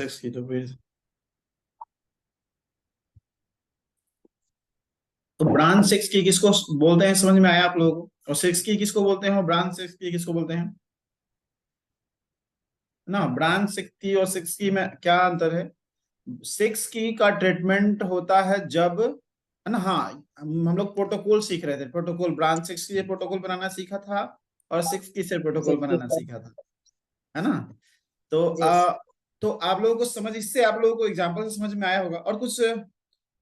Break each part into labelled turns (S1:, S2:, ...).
S1: Six की तो फिर तो ब्रांच सिक्स की किसको बोलते हैं, समझ में आया आप लोगों को? और सिक्स की किसको बोलते हैं और ब्रांच सिक्स की किसको बोलते हैं ना? ब्रांच सिक्स की और सिक्स की में क्या अंतर है? सिक्स की का ट्रीटमेंट होता है जब, है ना? हाँ, हम लोग प्रोटोकॉल सीख रहे थे, प्रोटोकॉल ब्रांच सिक्स के लिए प्रोटोकॉल बनाना सीखा था और सिक्स की से प्रोटोकॉल बनाना सीखा था, है ना? तो तो आप लोगों को समझ, इससे आप लोगों को एग्जांपल से समझ में आया होगा। और कुछ है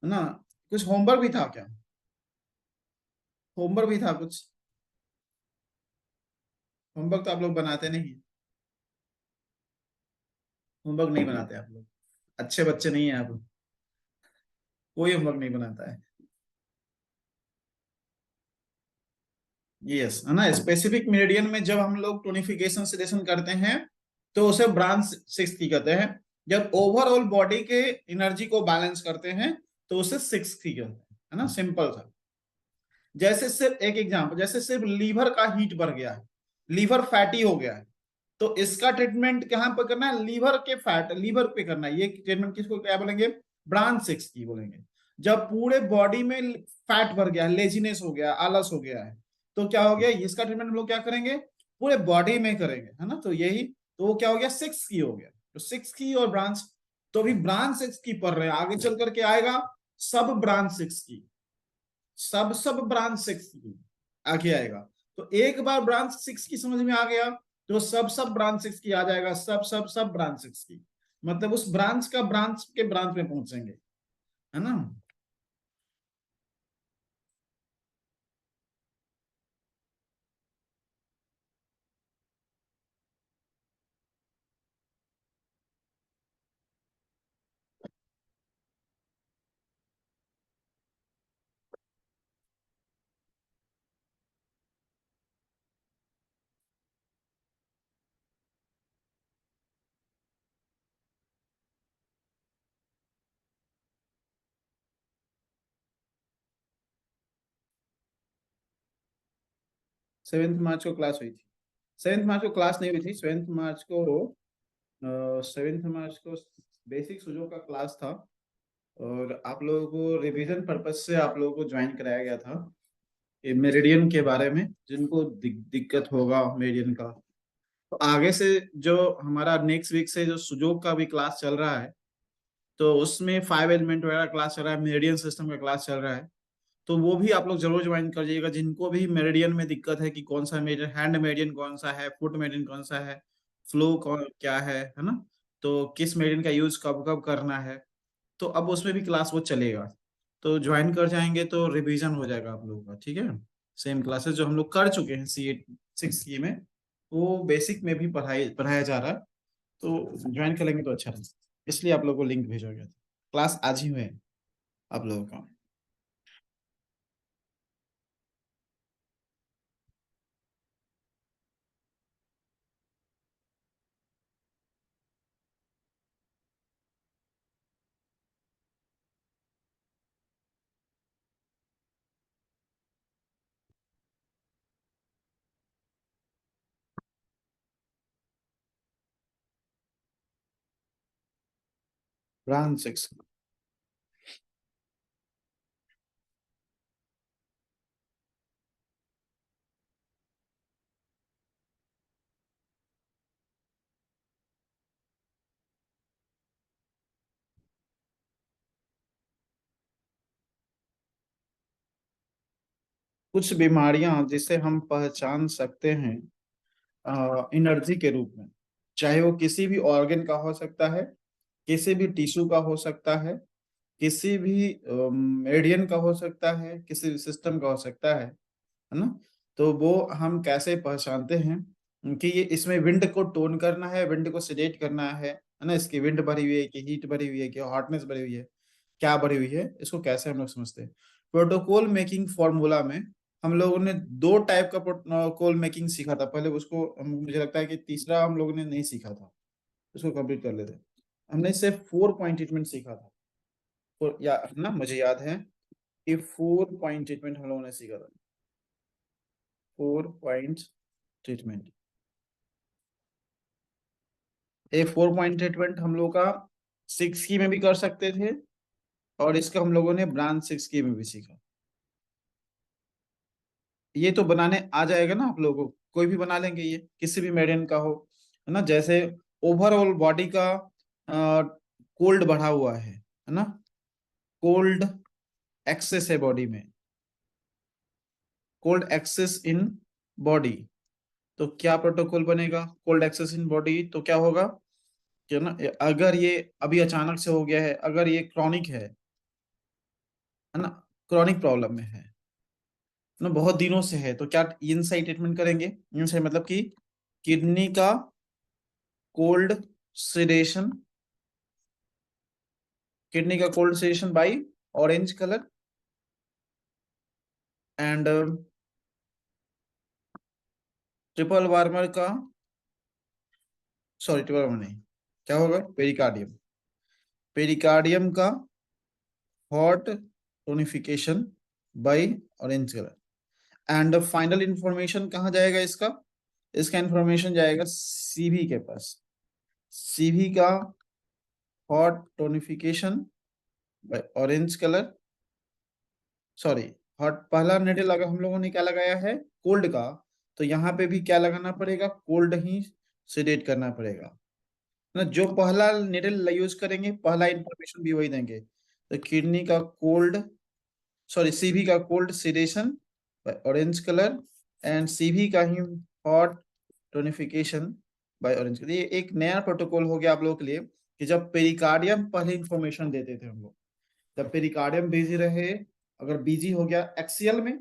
S1: ना, कुछ होमवर्क भी था क्या? होमवर्क भी था कुछ? होमवर्क तो आप लोग बनाते नहीं, होमवर्क नहीं बनाते आप लोग, अच्छे बच्चे नहीं है आप लोग, कोई होमवर्क नहीं बनाता है। यस, है ना? स्पेसिफिक मेरिडियन में जब हम लोग टोनिफिकेशन सेडेशन करते हैं तो उसे ब्रांच सिक्स की कहते हैं। जब ओवरऑल बॉडी के एनर्जी को बैलेंस करते हैं तो उसे सिक्स की कहते हैं, है ना? सिंपल था। जैसे सिर्फ एक एग्जांपल, जैसे सिर्फ लीवर का हीट बढ़ गया है, लीवर फैटी हो गया है, तो इसका ट्रीटमेंट कहां पर करना है? लीवर के फैट, लीवर पे करना है। ये ट्रीटमेंट किसको क्या बोलेंगे? ब्रांच सिक्स की बोलेंगे। जब पूरे बॉडी में फैट भर गया, लेजीनेस हो गया, आलस हो गया है, तो क्या हो गया? इसका ट्रीटमेंट हम लोग क्या करेंगे? पूरे बॉडी में करेंगे, है ना? तो यही, तो वो क्या हो गया? सिक्स की हो गया। तो सिक्स की और ब्रांच, तो अभी ब्रांच सिक्स की पढ़ रहे हैं, आगे चल करके आएगा सब ब्रांच सिक्स की, सब ब्रांच सिक्स की आगे आएगा। तो एक बार ब्रांच सिक्स की समझ में आ गया तो सब ब्रांच सिक्स की आ जाएगा, सब ब्रांच सिक्स की, मतलब उस ब्रांच का ब्रांच के ब्रांच में पहुंचेंगे, है ना? सेवेंथ मार्च को क्लास हुई थी? सेवेंथ मार्च को क्लास नहीं हुई थी, सेवेंथ मार्च को बेसिक सुजो का क्लास था। और आप लोगों को रिवीजन पर्पज से आप लोगों को ज्वाइन कराया गया था ये मेरिडियन के बारे में, जिनको दिक्कत होगा मेरिडियन का। तो आगे से जो हमारा नेक्स्ट वीक से जो सुजोग का भी क्लास चल रहा है, तो उसमें फाइव एलिमेंट वगैरह क्लास चल रहा है, मेरिडियन सिस्टम का क्लास चल रहा है। तो वो भी आप लोग जरूर ज्वाइन कर जाइएगा, जिनको भी मेरिडियन में दिक्कत है कि कौन सा मेरिडियन, हैंड मेरिडियन कौन सा है, फुट मेरिडियन कौन सा है, फ्लो कौन क्या है ना? तो किस मेरिडियन का यूज कब कब करना है, तो अब उसमें भी क्लास वो चलेगा। तो ज्वाइन कर जाएंगे तो रिवीजन हो जाएगा आप लोगों का, ठीक है? सेम क्लासेस जो हम लोग कर चुके हैं सी एट सिक्स की में, वो बेसिक में भी पढ़ाया जा रहा है। तो ज्वाइन कर लेंगे तो अच्छा रहेगा, इसलिए आप लोगों को लिंक भेजा गया था। क्लास आज ही हुए हैं आप लोगों का। ब्रांच सिक्स, कुछ बीमारियां जिसे हम पहचान सकते हैं एनर्जी के रूप में, चाहे वो किसी भी ऑर्गन का हो सकता है, किसी भी टिश्यू का हो सकता है, किसी भी मेडियन का हो सकता है, किसी भी सिस्टम का हो सकता है ना? तो वो हम कैसे पहचानते हैं कि ये इसमें विंड को टोन करना है, विंड को सेडेट करना है ना? इसकी विंड भरी हुई है कि हीट भरी हुई है कि हॉटनेस भरी हुई है, क्या भरी हुई है, इसको कैसे हम लोग समझते हैं? प्रोटोकॉल मेकिंग फॉर्मूला में हम लोगों ने दो टाइप का प्रोटोकॉल मेकिंग सीखा था पहले, उसको मुझे लगता है कि तीसरा हम लोगों ने नहीं सीखा था, उसको कंप्लीट कर लेते हैं। हमने सिर्फ फोर पॉइंट ट्रीटमेंट सीखा था, या ना, मुझे याद है कि फोर पॉइंट ट्रीटमेंट हम लोगों ने सीखा था। फोर पॉइंट ट्रीटमेंट, ये 4 पॉइंट ट्रीटमेंट हम लोग का 6 की में भी कर सकते थे, और इसका हम लोगों ने ब्रांच 6 की में भी सीखा। ये तो बनाने आ जाएगा ना आप लोगों को, कोई भी बना लेंगे, ये किसी भी मेडियन का हो, है ना। जैसे ओवरऑल बॉडी का कोल्ड बढ़ा हुआ है ना, कोल्ड एक्सेस है बॉडी में, कोल्ड एक्सेस इन बॉडी, तो क्या प्रोटोकॉल बनेगा? कोल्ड एक्सेस इन बॉडी तो क्या होगा कि ना, अगर ये अभी अचानक से हो गया है, अगर ये क्रॉनिक है ना, क्रॉनिक प्रॉब्लम में है ना, बहुत दिनों से है, तो क्या इनसाइड ट्रीटमेंट करेंगे? इनसाइड मतलब कि किडनी का कोल्ड सेडेशन, किडनी का cold sedation by orange colour, and triple warmer का, सॉरी ट्रिपल वार्मर नहीं, क्या होगा, पेरिकार्डियम, पेरिकार्डियम का hot tonification by orange colour. And final information कहाँ जाएगा इसका? इसका इंफॉर्मेशन जाएगा सीवी के पास, सीवी का hot tonification by orange colour, sorry, hot पहला नेडल अगर हम लोगों ने क्या लगाया है, कोल्ड का, तो यहाँ पे भी क्या लगाना पड़ेगा, कोल्ड ही सेडेट करना पड़ेगा ना। जो पहला नेडल यूज करेंगे, पहला इंफॉर्मेशन भी वही देंगे। तो किडनी का कोल्ड, सॉरी सीवी का cold sedation by orange colour, and CV का ही hot tonification by orange colour. ये एक नया प्रोटोकॉल हो गया आप लोगों के लिए, कि जब पेरिकार्डियम पहले इंफॉर्मेशन देते थे हम लोग, जब पेरिकार्डियम बिजी रहे, अगर बिजी हो गया एक्सियल में,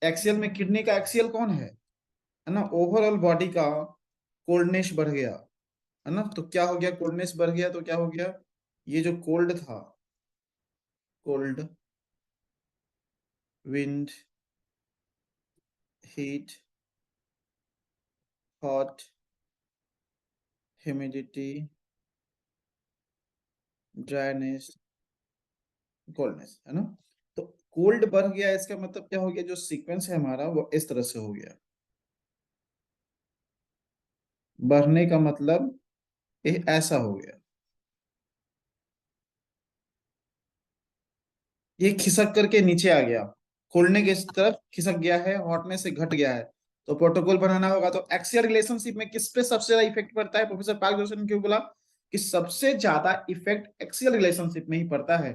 S1: एक्सियल में किडनी का एक्सियल कौन है ना, ओवरऑल बॉडी का कोल्डनेस बढ़ गया, है ना। तो क्या हो गया, कोल्डनेस बढ़ गया तो क्या हो गया, ये जो कोल्ड था, cold, wind, heat, hot, humidity, dryness, coldness, है ना। तो कोल्ड बढ़ गया, इसका मतलब क्या हो गया, जो सीक्वेंस है हमारा वो इस तरह से हो गया। बढ़ने का मतलब ये ऐसा हो गया, ये खिसक करके नीचे आ गया, खोलने की तरफ खिसक गया है, हॉटनेस से घट गया है। तो प्रोटोकॉल बनाना होगा, तो एक्सियल रिलेशनशिप में किस पे सबसे ज्यादा इफेक्ट पड़ता है? प्रोफेसर पार्क जोशी ने क्यों बोला कि सबसे ज्यादा इफेक्ट एक्सियल रिलेशनशिप में ही पड़ता है,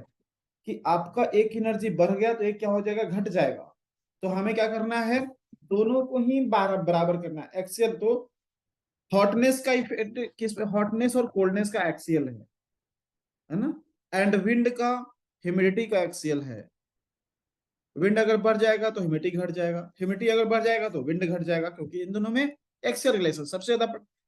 S1: कि आपका एक एनर्जी बढ़ गया तो एक क्या हो जाएगा, घट जाएगा। तो हमें क्या करना है, दोनों को ही बराबर करना है। एक्सियल तो हॉटनेस का इफेक्ट किस पे, हॉटनेस और कोल्डनेस का एक्सियल है ना, एंड विंड का, ह्यूमिडिटी का एक्सियल है। विंड अगर बढ़ जाएगा तो ह्यूमिडिटी घट जाएगा, ह्यूमिडिटी अगर बढ़ जाएगा तो विंड घट जाएगा, क्योंकि इन दोनों में एक्सियल रिलेशन। सबसे ज्यादा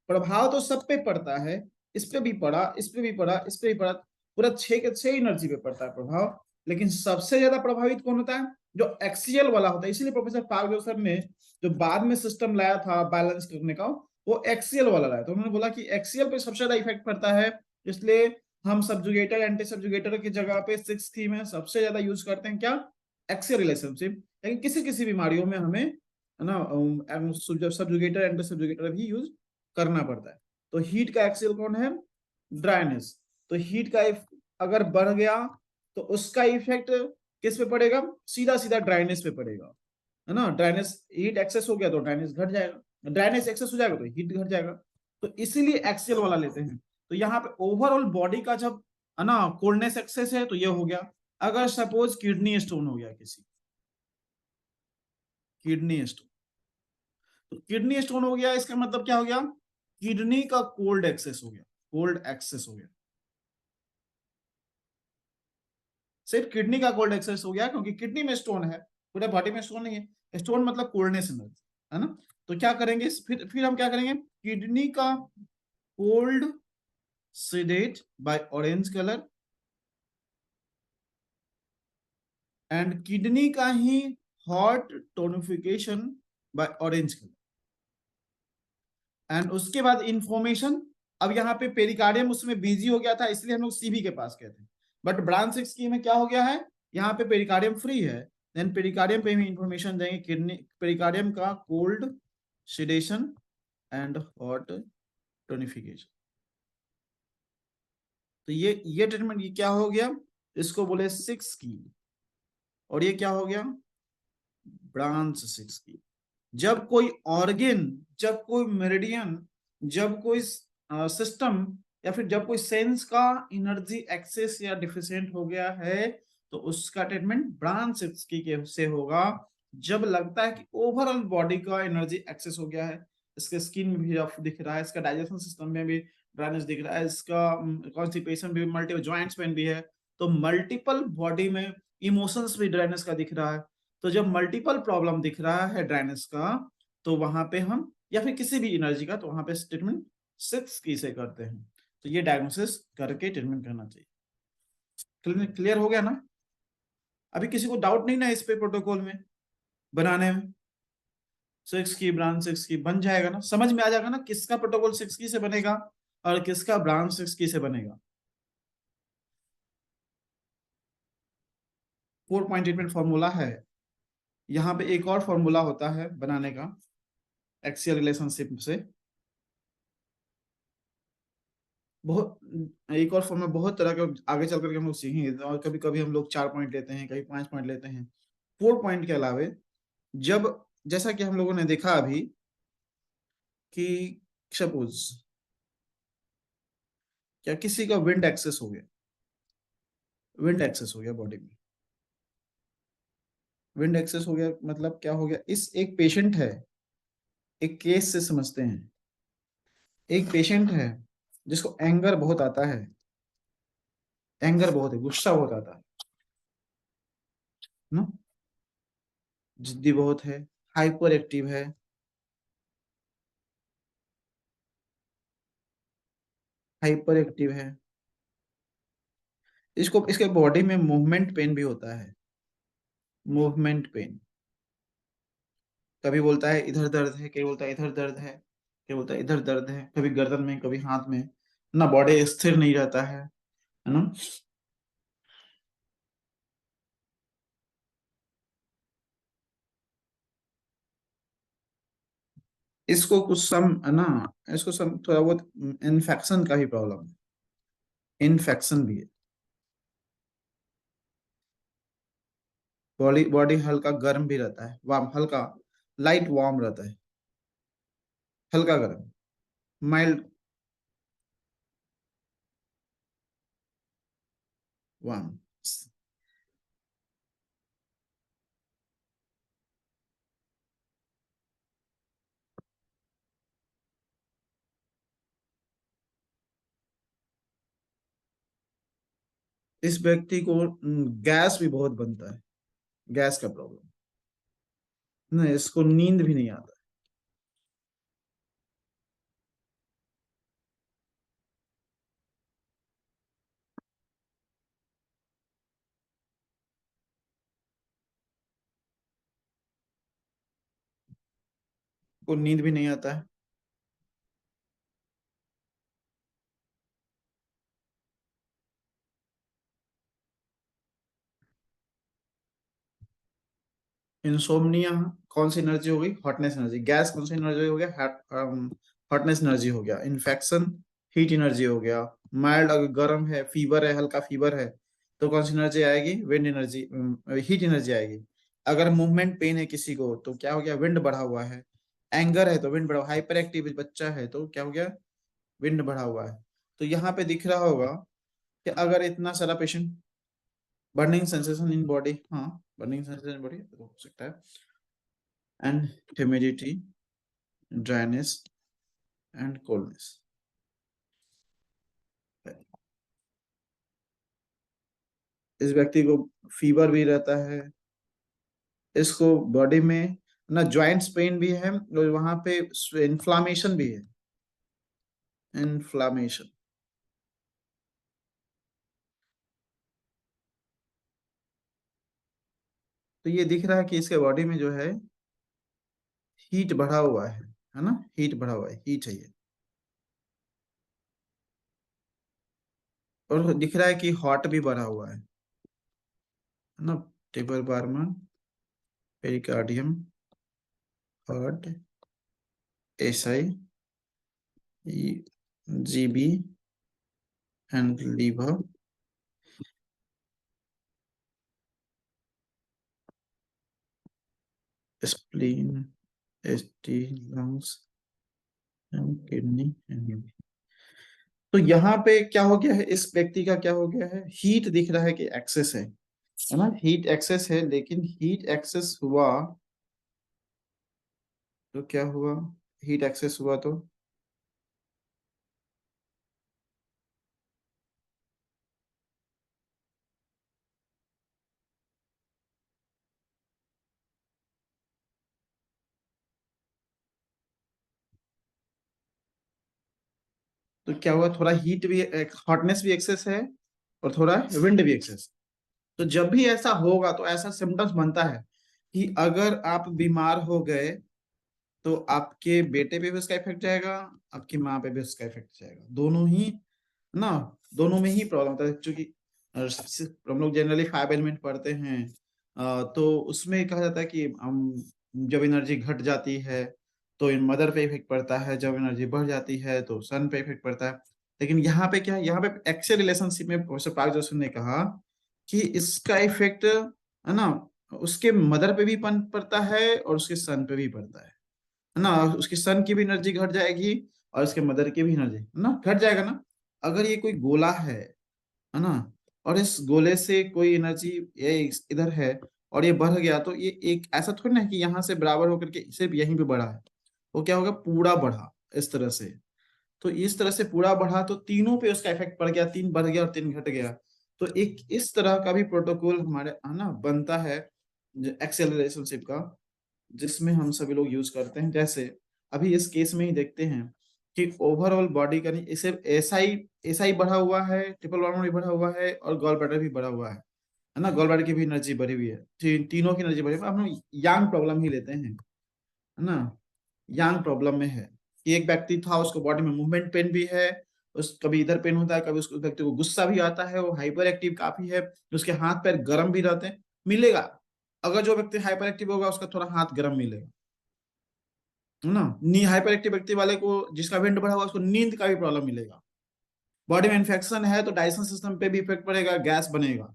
S1: प्रभाव तो सब पे पड़ता है, इस पे भी पड़ा, इस पे भी पड़ा, इस पे भी पड़ा, पूरा 6 के 6 एनर्जी पे पड़ता है प्रभाव। लेकिन सबसे ज्यादा प्रभावित कौन होता है, जो एक्सियल वाला होता है। इसीलिए प्रोफेसर पार्क सर ने जो बाद में सिस्टम लाया था बैलेंस करने का, वो एक्सियल वाला लाया। तो उन्होंने बोला कि एक्सियल पे सबसे ज्यादा इफेक्ट पड़ता है, इसलिए हम सब्जुगेटर एंटी सब्जुगेटर की जगह पे 6 में सबसे ज्यादा यूज करते हैं क्या, एक्सियल रिलेशनशिप। लेकिन किसी किसी बीमारियों में हमें, है ना, सब्जुगेटर एंटी सब्जुगेटर भी यूज करना पड़ता है। तो हीट का एक्सियल कौन है, ड्राइनेस। तो हीट का अगर बढ़ गया तो उसका इफेक्ट किस पे पड़ेगा, सीधा सीधा ड्राइनेस पे पड़ेगा, है ना। ड्राइनेस, हीट एक्सेस हो गया तो ड्राइनेस घट जाएगा, ड्राइनेस एक्सेस हो जाएगा तो हीट घट जाएगा। तो इसीलिए एक्सियल वाला लेते हैं। तो यहाँ पे ओवरऑल बॉडी का जब, है ना, कोल्डनेस एक्सेस है तो ये हो गया। अगर सपोज किडनी स्टोन हो गया किसी, किडनी स्टोन, तो किडनी स्टोन हो गया, इसका मतलब क्या हो गया, किडनी का कोल्ड एक्सेस हो गया, कोल्ड एक्सेस हो गया, सिर्फ किडनी का कोल्ड एक्सेस हो गया, क्योंकि किडनी में स्टोन है, पूरे बॉडी में स्टोन नहीं है। स्टोन मतलब कोल्डनेस एनर्जी, है ना। तो क्या करेंगे, फिर हम क्या करेंगे, किडनी का cold sedate by orange colour, and kidney का ही hot tonification by orange colour. And उसके बाद इंफॉर्मेशन, अब यहाँ पे पेरिकार्डियम उसमें बिजी हो गया था, इसलिए हम लोग सीबी के पास गए थे। बट ब्रांच 6 की में क्या हो गया है, यहाँ पे पेरिकार्डियम फ्री है, देन पेरिकार्डियम पे भी इंफॉर्मेशन देंगे, किडनी, पेरिकार्डियम का cold sedation and hot tonification. तो ये ट्रीटमेंट, ये क्या हो गया, इसको बोले 6 की, और ये क्या हो गया, ब्रांच 6 की। जब कोई ऑर्गन, जब कोई मेरिडियन, जब कोई सिस्टम, या फिर जब कोई सेंस का एनर्जी एक्सेस या डिफिशिएंट हो गया है, तो उसका ट्रीटमेंट ब्रांच 6 की से होगा। जब लगता है कि ओवरऑल बॉडी का एनर्जी एक्सेस हो गया है, इसके स्किन में भी रफ दिख रहा है, इसका डाइजेशन सिस्टम में भी ड्राइनेस दिख रहा है, इसका कॉन्स्टिपेशन भी, मल्टीपल जॉइंट्स पेन भी है, तो मल्टीपल बॉडी में इमोशंस भी ड्राइनेस का दिख रहा है। तो जब मल्टीपल प्रॉब्लम दिख रहा है ड्राइनेस का, तो वहां पे हम, या फिर किसी भी एनर्जी का, तो वहां पे ट्रीटमेंट 6 की से करते हैं। तो ये डायग्नोसिस करके ट्रीटमेंट करना चाहिए। क्लियर हो गया ना? अभी किसी को डाउट नहीं ना इस पे, प्रोटोकॉल में बनाने में? 6 की, ब्रांच 6 की बन जाएगा ना, समझ में आ जाएगा ना किसका प्रोटोकॉल 6 की से बनेगा और किसका ब्रांच 6 की से बनेगा। 4 पॉइंट ट्रीटमेंट फॉर्मूला है। यहाँ पे एक और फॉर्मूला होता है बनाने का, एक्सियल रिलेशनशिप से। बहुत एक और फॉर्म में बहुत तरह के आगे चल करके हम लोग सीखेंगे, और कभी कभी हम लोग 4 पॉइंट लेते हैं, कभी 5 पॉइंट लेते हैं। 4 पॉइंट के अलावे, जब, जैसा कि हम लोगों ने देखा अभी कि सपोज क्या किसी का विंड एक्सेस हो गया, विंड एक्सेस हो गया बॉडी में, विंड एक्सेस हो गया मतलब क्या हो गया, इस एक पेशेंट है, एक केस से समझते हैं। एक पेशेंट है जिसको एंगर बहुत आता है, एंगर बहुत है, गुस्सा बहुत आता है ना, जिद्दी बहुत है, हाइपर एक्टिव है, हाइपर एक्टिव है। इसको, इसके बॉडी में मूवमेंट पेन भी होता है, मूवमेंट पेन। कभी बोलता है इधर दर्द है, कभी बोलता है इधर दर्द है, कभी बोलता है इधर दर्द है, कभी गर्दन में, कभी हाथ में ना, बॉडी स्थिर नहीं रहता है ना। इसको कुछ सम है ना, इसको सम थोड़ा बहुत इन्फेक्शन का भी प्रॉब्लम है, इन्फेक्शन भी है। बॉडी बॉडी हल्का गर्म भी रहता है, वार्म, हल्का लाइट वार्म रहता है, हल्का गर्म, माइल्ड वार्म। इस व्यक्ति को गैस भी बहुत बनता है, गैस का प्रॉब्लम, नहीं इसको नींद भी नहीं आता, को नींद भी नहीं आता है। इंसोम्निया कौन सी एनर्जी हो गई, हॉटनेस एनर्जी। गैस कौन सी एनर्जी हो गया, हॉटनेस एनर्जी हो गया। इन्फेक्शन हीट एनर्जी हो गया। माइल्ड अगर गर्म है, फीवर है, हल्का फीवर है, तो कौन सी एनर्जी आएगी, विंड एनर्जी, हीट एनर्जी आएगी। अगर मूवमेंट पेन है किसी को, तो क्या हो गया, विंड बढ़ा हुआ है। एंगर है तो विंड बढ़ा, हाइपर एक्टिव बच्चा है तो क्या हो गया, विंड बढ़ा हुआ है। तो यहाँ पे दिख रहा होगा कि अगर इतना सारा patient, burning sensation in body, हाँ बर्निंग सेंसेशन इन बॉडी हो सकता है, and humidity, dryness and coldness. इस व्यक्ति को फीवर भी रहता है, इसको बॉडी में ना जॉइंट्स पेन भी है, और वहां पे इन्फ्लामेशन भी है, इन्फ्लामेशन। तो ये दिख रहा है कि इसके बॉडी में जो है हीट बढ़ा हुआ है ना, हीट बढ़ा हुआ है, हीट है ये। और दिख रहा है कि हॉट भी बढ़ा हुआ है ना, टेबल बार्मा, pericardium, heart, SI, GB and liver, spleen, ST, lungs and kidney and. तो यहाँ पे क्या हो गया है, इस व्यक्ति का क्या हो गया है, हीट दिख रहा है कि एक्सेस है ना, हीट एक्सेस है, लेकिन हीट एक्सेस हुआ तो क्या हुआ, हीट एक्सेस हुआ तो क्या हुआ, थोड़ा हीट भी, हॉटनेस भी एक्सेस है और थोड़ा विंड भी एक्सेस। तो जब भी ऐसा होगा तो ऐसा सिम्टम्स बनता है कि अगर आप बीमार हो गए तो आपके बेटे पे भी उसका इफेक्ट जाएगा, आपकी माँ पे भी उसका इफेक्ट जाएगा, दोनों ही ना, दोनों में ही प्रॉब्लम होता है। क्योंकि हम लोग जनरली 5 एलिमेंट पढ़ते हैं, तो उसमें कहा जाता है कि हम जब एनर्जी घट जाती है तो इन मदर पे इफेक्ट पड़ता है, जब एनर्जी बढ़ जाती है तो सन पे इफेक्ट पड़ता है। लेकिन यहाँ पे क्या है, यहाँ पे एक्सियल रिलेशनशिप में प्रोफेसर पार्क जोशी ने कहा कि इसका इफेक्ट है ना, उसके मदर पे भी पड़ता है और उसके सन पे भी पड़ता है ना, उसकी सन की भी एनर्जी घट जाएगी और उसके मदर की भी एनर्जी है ना घट जाएगा ना। अगर ये कोई गोला है ना, और इस गोले से कोई एनर्जी ये इधर है और ये बढ़ गया, तो ये एक ऐसा थोड़ी ना है कि यहाँ से बराबर होकर के सिर्फ यहीं पे बढ़ा है, वो क्या होगा, पूरा बढ़ा इस तरह से। तो इस तरह से पूरा बढ़ा तो तीनों पे उसका इफेक्ट पड़ गया, 3 बढ़ गया और 3 घट गया। तो एक इस तरह का भी प्रोटोकॉल हमारे है ना बनता है एक्सेलरेशनशिप का, जिसमें हम सभी लोग यूज करते हैं। जैसे अभी इस केस में ही देखते हैं कि ओवरऑल बॉडी का नहीं, इसे एसआई बढ़ा हुआ है, ट्रिपल वार्मर भी बढ़ा हुआ है और गॉल ब्लैडर भी बढ़ा हुआ है ना, गॉल ब्लैडर की भी एनर्जी बढ़ी हुई है, तीनों की एनर्जी बढ़ी हुई है। अब हम यांग प्रॉब्लम ही लेते हैं, है ना, यांग प्रॉब्लम में है कि एक व्यक्ति था, उसको बॉडी में मूवमेंट पेन भी है, उस कभी इधर पेन होता है, कभी उसको व्यक्ति को गुस्सा भी आता है, वो हाइपर एक्टिव काफी है, उसके हाथ पैर गर्म भी रहते हैं, मिलेगा। अगर जो व्यक्ति हाइपर एक्टिव होगा उसका थोड़ा हाथ गर्म मिलेगा, है ना। नी हाइपर एक्टिव व्यक्ति वाले को, जिसका विंड बढ़ा हुआ, उसको नींद का भी प्रॉब्लम मिलेगा। बॉडी में इन्फेक्शन है तो डाइजेशन सिस्टम पे भी इफेक्ट पड़ेगा, गैस बनेगा,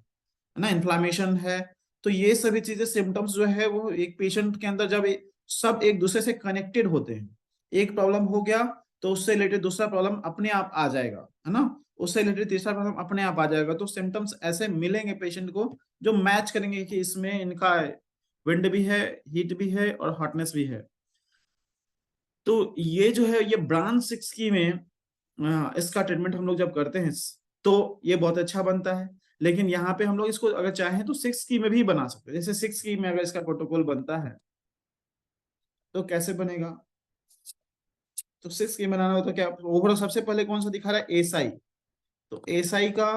S1: है ना, इन्फ्लामेशन है। तो ये सभी चीजें सिम्टम्स जो है वो एक पेशेंट के अंदर जब सब एक दूसरे से कनेक्टेड होते हैं, एक प्रॉब्लम हो गया तो उससे रिलेटेड दूसरा प्रॉब्लम अपने आप आ जाएगा, है ना, उससे रिलेटेड तीसरा प्रॉब्लम अपने आप आ जाएगा। तो सिम्टम्स ऐसे मिलेंगे पेशेंट को जो मैच करेंगे कि इसमें इनका विंड भी है, हीट भी है और हॉटनेस भी है। तो ये जो है ये ब्रांच 6 की में इसका ट्रीटमेंट हम लोग जब करते हैं तो ये बहुत अच्छा बनता है। लेकिन यहाँ पे हम लोग इसको अगर चाहें तो 6 की में भी बना सकते हैं। जैसे 6 की में अगर इसका प्रोटोकॉल बनता है तो कैसे बनेगा, तो 6 की बनाना हो तो क्या, ओवरऑल सबसे पहले कौन सा दिखा रहा है, एसआई। तो एसआई का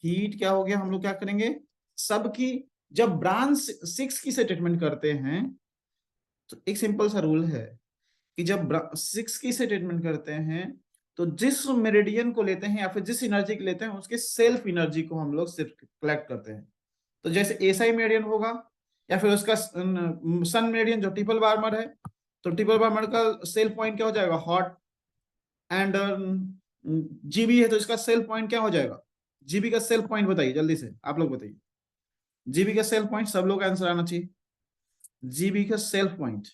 S1: हीट क्या हो गया, हम लोग क्या करेंगे, सबकी, जब ब्रांच 6 की से ट्रीटमेंट करते हैं तो एक सिंपल सा रूल है कि जब 6 की से ट्रीटमेंट करते हैं तो जिस मेरिडियन को लेते हैं या फिर जिस एनर्जी को लेते हैं उसके सेल्फ एनर्जी को हम लोग सिर्फ कलेक्ट करते हैं। तो जैसे एसआई मेरिडियन होगा या फिर उसका सन मेरिडियन जो ट्रिपल वार्मर है, तो ट्रिपल वार्मर का सेल पॉइंट क्या हो जाएगा, हॉट एंड जीबी है तो इसका सेल पॉइंट क्या हो जाएगा, जीबी का सेल पॉइंट बताइए जल्दी से, आप लोग बताइए, जीबी का सेल पॉइंट, सब लोग आंसर आना चाहिए। जीबी का self point,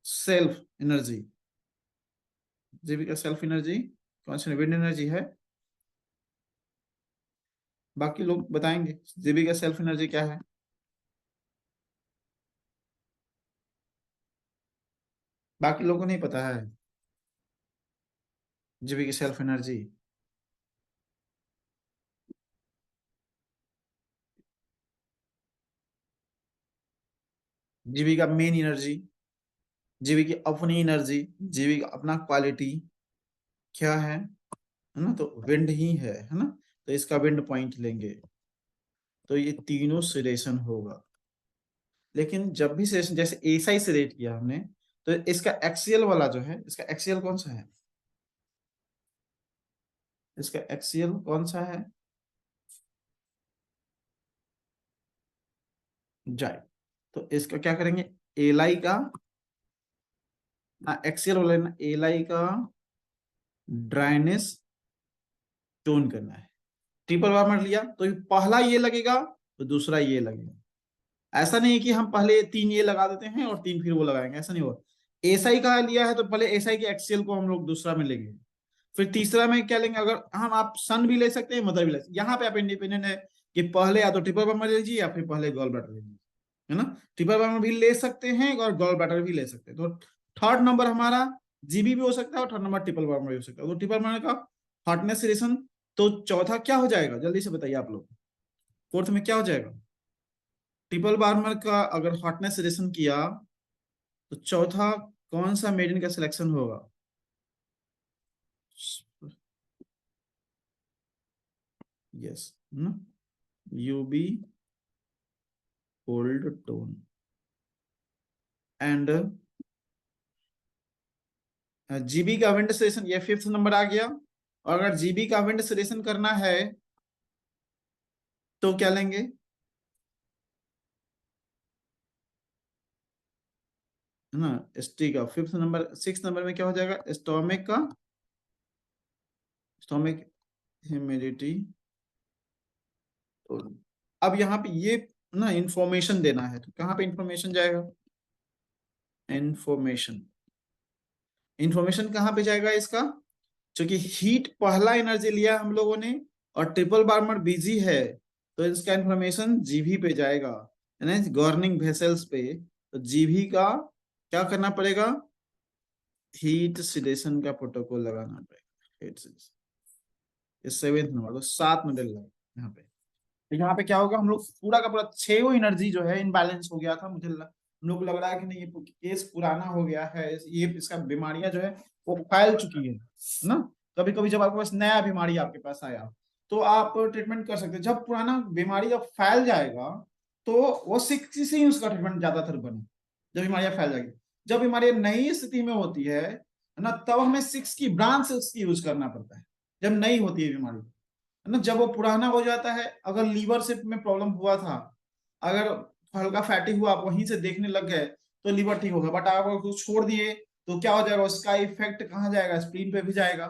S1: self energy, GB का सेल्फ एनर्जी कौन सी विंड एनर्जी है, बाकी लोग बताएंगे जीबी का सेल्फ एनर्जी क्या है। बाकी लोगों को नहीं पता है जीबी की सेल्फ एनर्जी। जीबी का मेन एनर्जी, जीबी की अपनी एनर्जी, जीबी का अपना क्वालिटी क्या है ना, तो विंड ही है ना। तो इसका विंड पॉइंट लेंगे तो ये तीनों सिलेशन होगा। लेकिन जब भी सिलेशन जैसे एसआई से रेट किया हमने, तो इसका एक्सियल वाला जो है, इसका एक्सियल कौन सा है, इसका एक्सियल कौन सा है, जाए। तो इसका क्या करेंगे, एलाई का, एक्सियल वाला ना, एलाई का ड्राइनेस टोन करना है। ट्रिपल वार्मर लिया तो पहला ये लगेगा तो दूसरा ये लगेगा। ऐसा नहीं है कि हम पहले 3 ये लगा देते हैं और 3 फिर वो लगाएंगे, ऐसा नहीं होगा। एसआई का लिया है तो पहले एसआई के एक्सीएल को हम लोग दूसरा में लेंगे, फिर तीसरा में क्या लेंगे, अगर हम आप सन भी ले सकते हैं, मदर भी ले सकते हैं। यहाँ पे आप इंडिपेंडेंट है कि पहले या तो ट्रिपल वार्मर ले लीजिए या फिर पहले गॉल ब्लैडर ले लीजिए, है ना। ट्रिपल वार्मर भी ले सकते हैं और गॉल ब्लैडर भी ले सकते हैं। तो थर्ड नंबर हमारा जीबी भी हो सकता है और थर्ड नंबर ट्रिपल वार्मर भी हो सकता है। तो ट्रिपल वार्मर का हॉटनेस रिलेशन, तो चौथा क्या हो जाएगा जल्दी से बताइए आप लोग, फोर्थ में क्या हो जाएगा। ट्रिपल वार्मर का अगर हॉटनेस रिलेशन किया तो चौथा कौन सा मेडियन का सिलेक्शन होगा। Yes, UB cold tone and GB का विंड सेशन, ये फिफ्थ नंबर आ गया। और अगर जीबी का विंड सेशन करना है तो क्या लेंगे, है ना, एसटी का फिफ्थ नंबर। सिक्स नंबर में क्या हो जाएगा, स्टोमिक का, स्टोमिक ह्यूमिडिटी। तो अब यहाँ पे ये ना इंफॉर्मेशन देना है, तो कहाँ पे इंफॉर्मेशन जाएगा, इंफॉर्मेशन, इंफॉर्मेशन कहाँ पे जाएगा इसका, क्योंकि हीट पहला एनर्जी लिया हम लोगों ने और ट्रिपल वार्मर बिजी है, तो इसका इंफॉर्मेशन जीभी पे जाएगा, यानी गवर्निंग वेसल्स पे। तो जीभी का क्या करना पड़ेगा, हीट सिलेक्शन का प्रोटोकॉल लगाना पड़ेगा, हीट सिलेक्शन। इस सेवेंथ नंबर, तो 7 नंबर लगा यहाँ पे। तो यहाँ पे क्या होगा, हम लोग पूरा का पूरा 6 एनर्जी जो है इनबैलेंस हो गया था। हम लोग लग रहा है कि नहीं, ये केस पुराना हो गया है, ये इसका बीमारियां जो है वो फैल चुकी है ना। कभी कभी जब आपके पास नया बीमारी आपके पास आया तो आप ट्रीटमेंट कर सकते हैं। जब पुराना बीमारी जब फैल जाएगा तो वो 6 से ही उसका ट्रीटमेंट ज्यादातर बने, जब बीमारियां फैल जाएगी। जब बीमारी नई स्थिति में होती है ना, तब हमें 6 की ब्रांच 6 की यूज करना पड़ता है, जब नई होती है बीमारी, है ना। जब वो पुराना हो जाता है, अगर लीवरशिप में प्रॉब्लम हुआ था, अगर हल्का फैटी हुआ, आप वहीं से देखने लग गए तो लीवर ठीक होगा। बट आप अगर छोड़ दिए तो क्या हो जाएगा, उसका इफेक्ट कहाँ जाएगा, स्प्लीन पे भी जाएगा,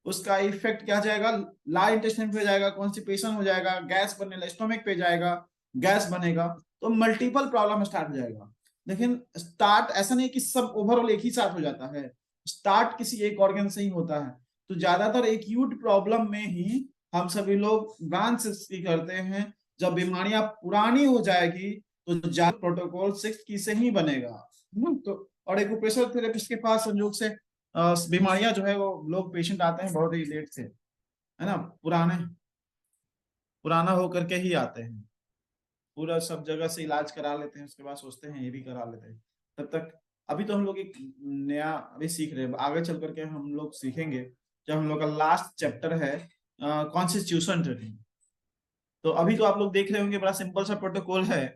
S1: उसका इफेक्ट क्या जाएगा, लार्ज इंटेस्टाइन पे जाएगा, कॉन्स्टिपेशन हो जाएगा, गैस बनने, स्टोमक पे जाएगा, गैस बनेगा, तो मल्टीपल प्रॉब्लम स्टार्ट हो जाएगा। लेकिन स्टार्ट ऐसा नहीं कि सब ओवरऑल एक ही साथ हो जाता है, स्टार्ट किसी एक ऑर्गन से ही होता है। तो ज्यादातर एक्यूट प्रॉब्लम में ही हम सभी लोग ब्रांच की करते हैं। जब बीमारियां पुरानी हो जाएगी तो ज्यादा प्रोटोकॉल 6 की से ही बनेगा। तो और एक्यूप्रेशर थेरेपिस्ट के पास संयोग से बीमारियां जो है वो लोग पेशेंट आते हैं बहुत ही लेट से, है ना, पुराने पुराना होकर के ही आते हैं, पूरा सब जगह से इलाज करा लेते हैं, उसके बाद सोचते हैं ये भी करा लेते हैं। तब तक अभी तो हम लोग एक नया अभी सीख रहे हैं, आगे चल करके हम लोग सीखेंगे जब हम लोग का लास्ट चैप्टर है कॉन्स्टिट्यूशन ट्रेनिंग। तो अभी तो आप लोग देख रहे होंगे बड़ा सिंपल सा प्रोटोकॉल है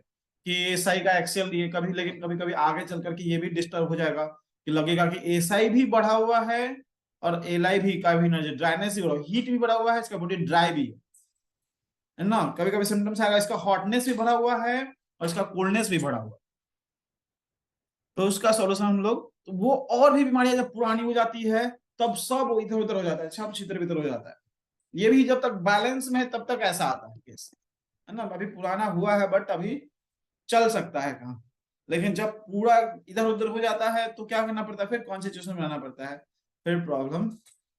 S1: कि एसआई का एक्सेल ये कभी, लेकिन कभी कभी आगे चल करके ये भी डिस्टर्ब हो जाएगा कि लगेगा कि एसआई भी बढ़ा हुआ है और एलआई भी का भी एनर्जी ड्राइनेस भी बढ़ा, हीट भी बढ़ा हुआ है, इसका बॉडी ड्राई भी है ना। कभी कभी सिम्टम्स आएगा इसका हॉटनेस भी बढ़ा हुआ है और इसका कोल्डनेस भी बढ़ा हुआ है। तो उसका सॉल्यूशन हम लोग, तो वो और भी बीमारियां जब पुरानी हो जाती है तब सब इधर उधर हो जाता है, सब छितर बितर हो जाता है। ये भी जब तक बैलेंस में है तब तक ऐसा आता है केस, है ना। अभी पुराना हुआ है बट अभी चल सकता है काम, लेकिन जब पूरा इधर उधर हो जाता है तो क्या करना पड़ता है, फिर कॉन्स्टिट्यूशन बनाना पड़ता है, फिर प्रॉब्लम,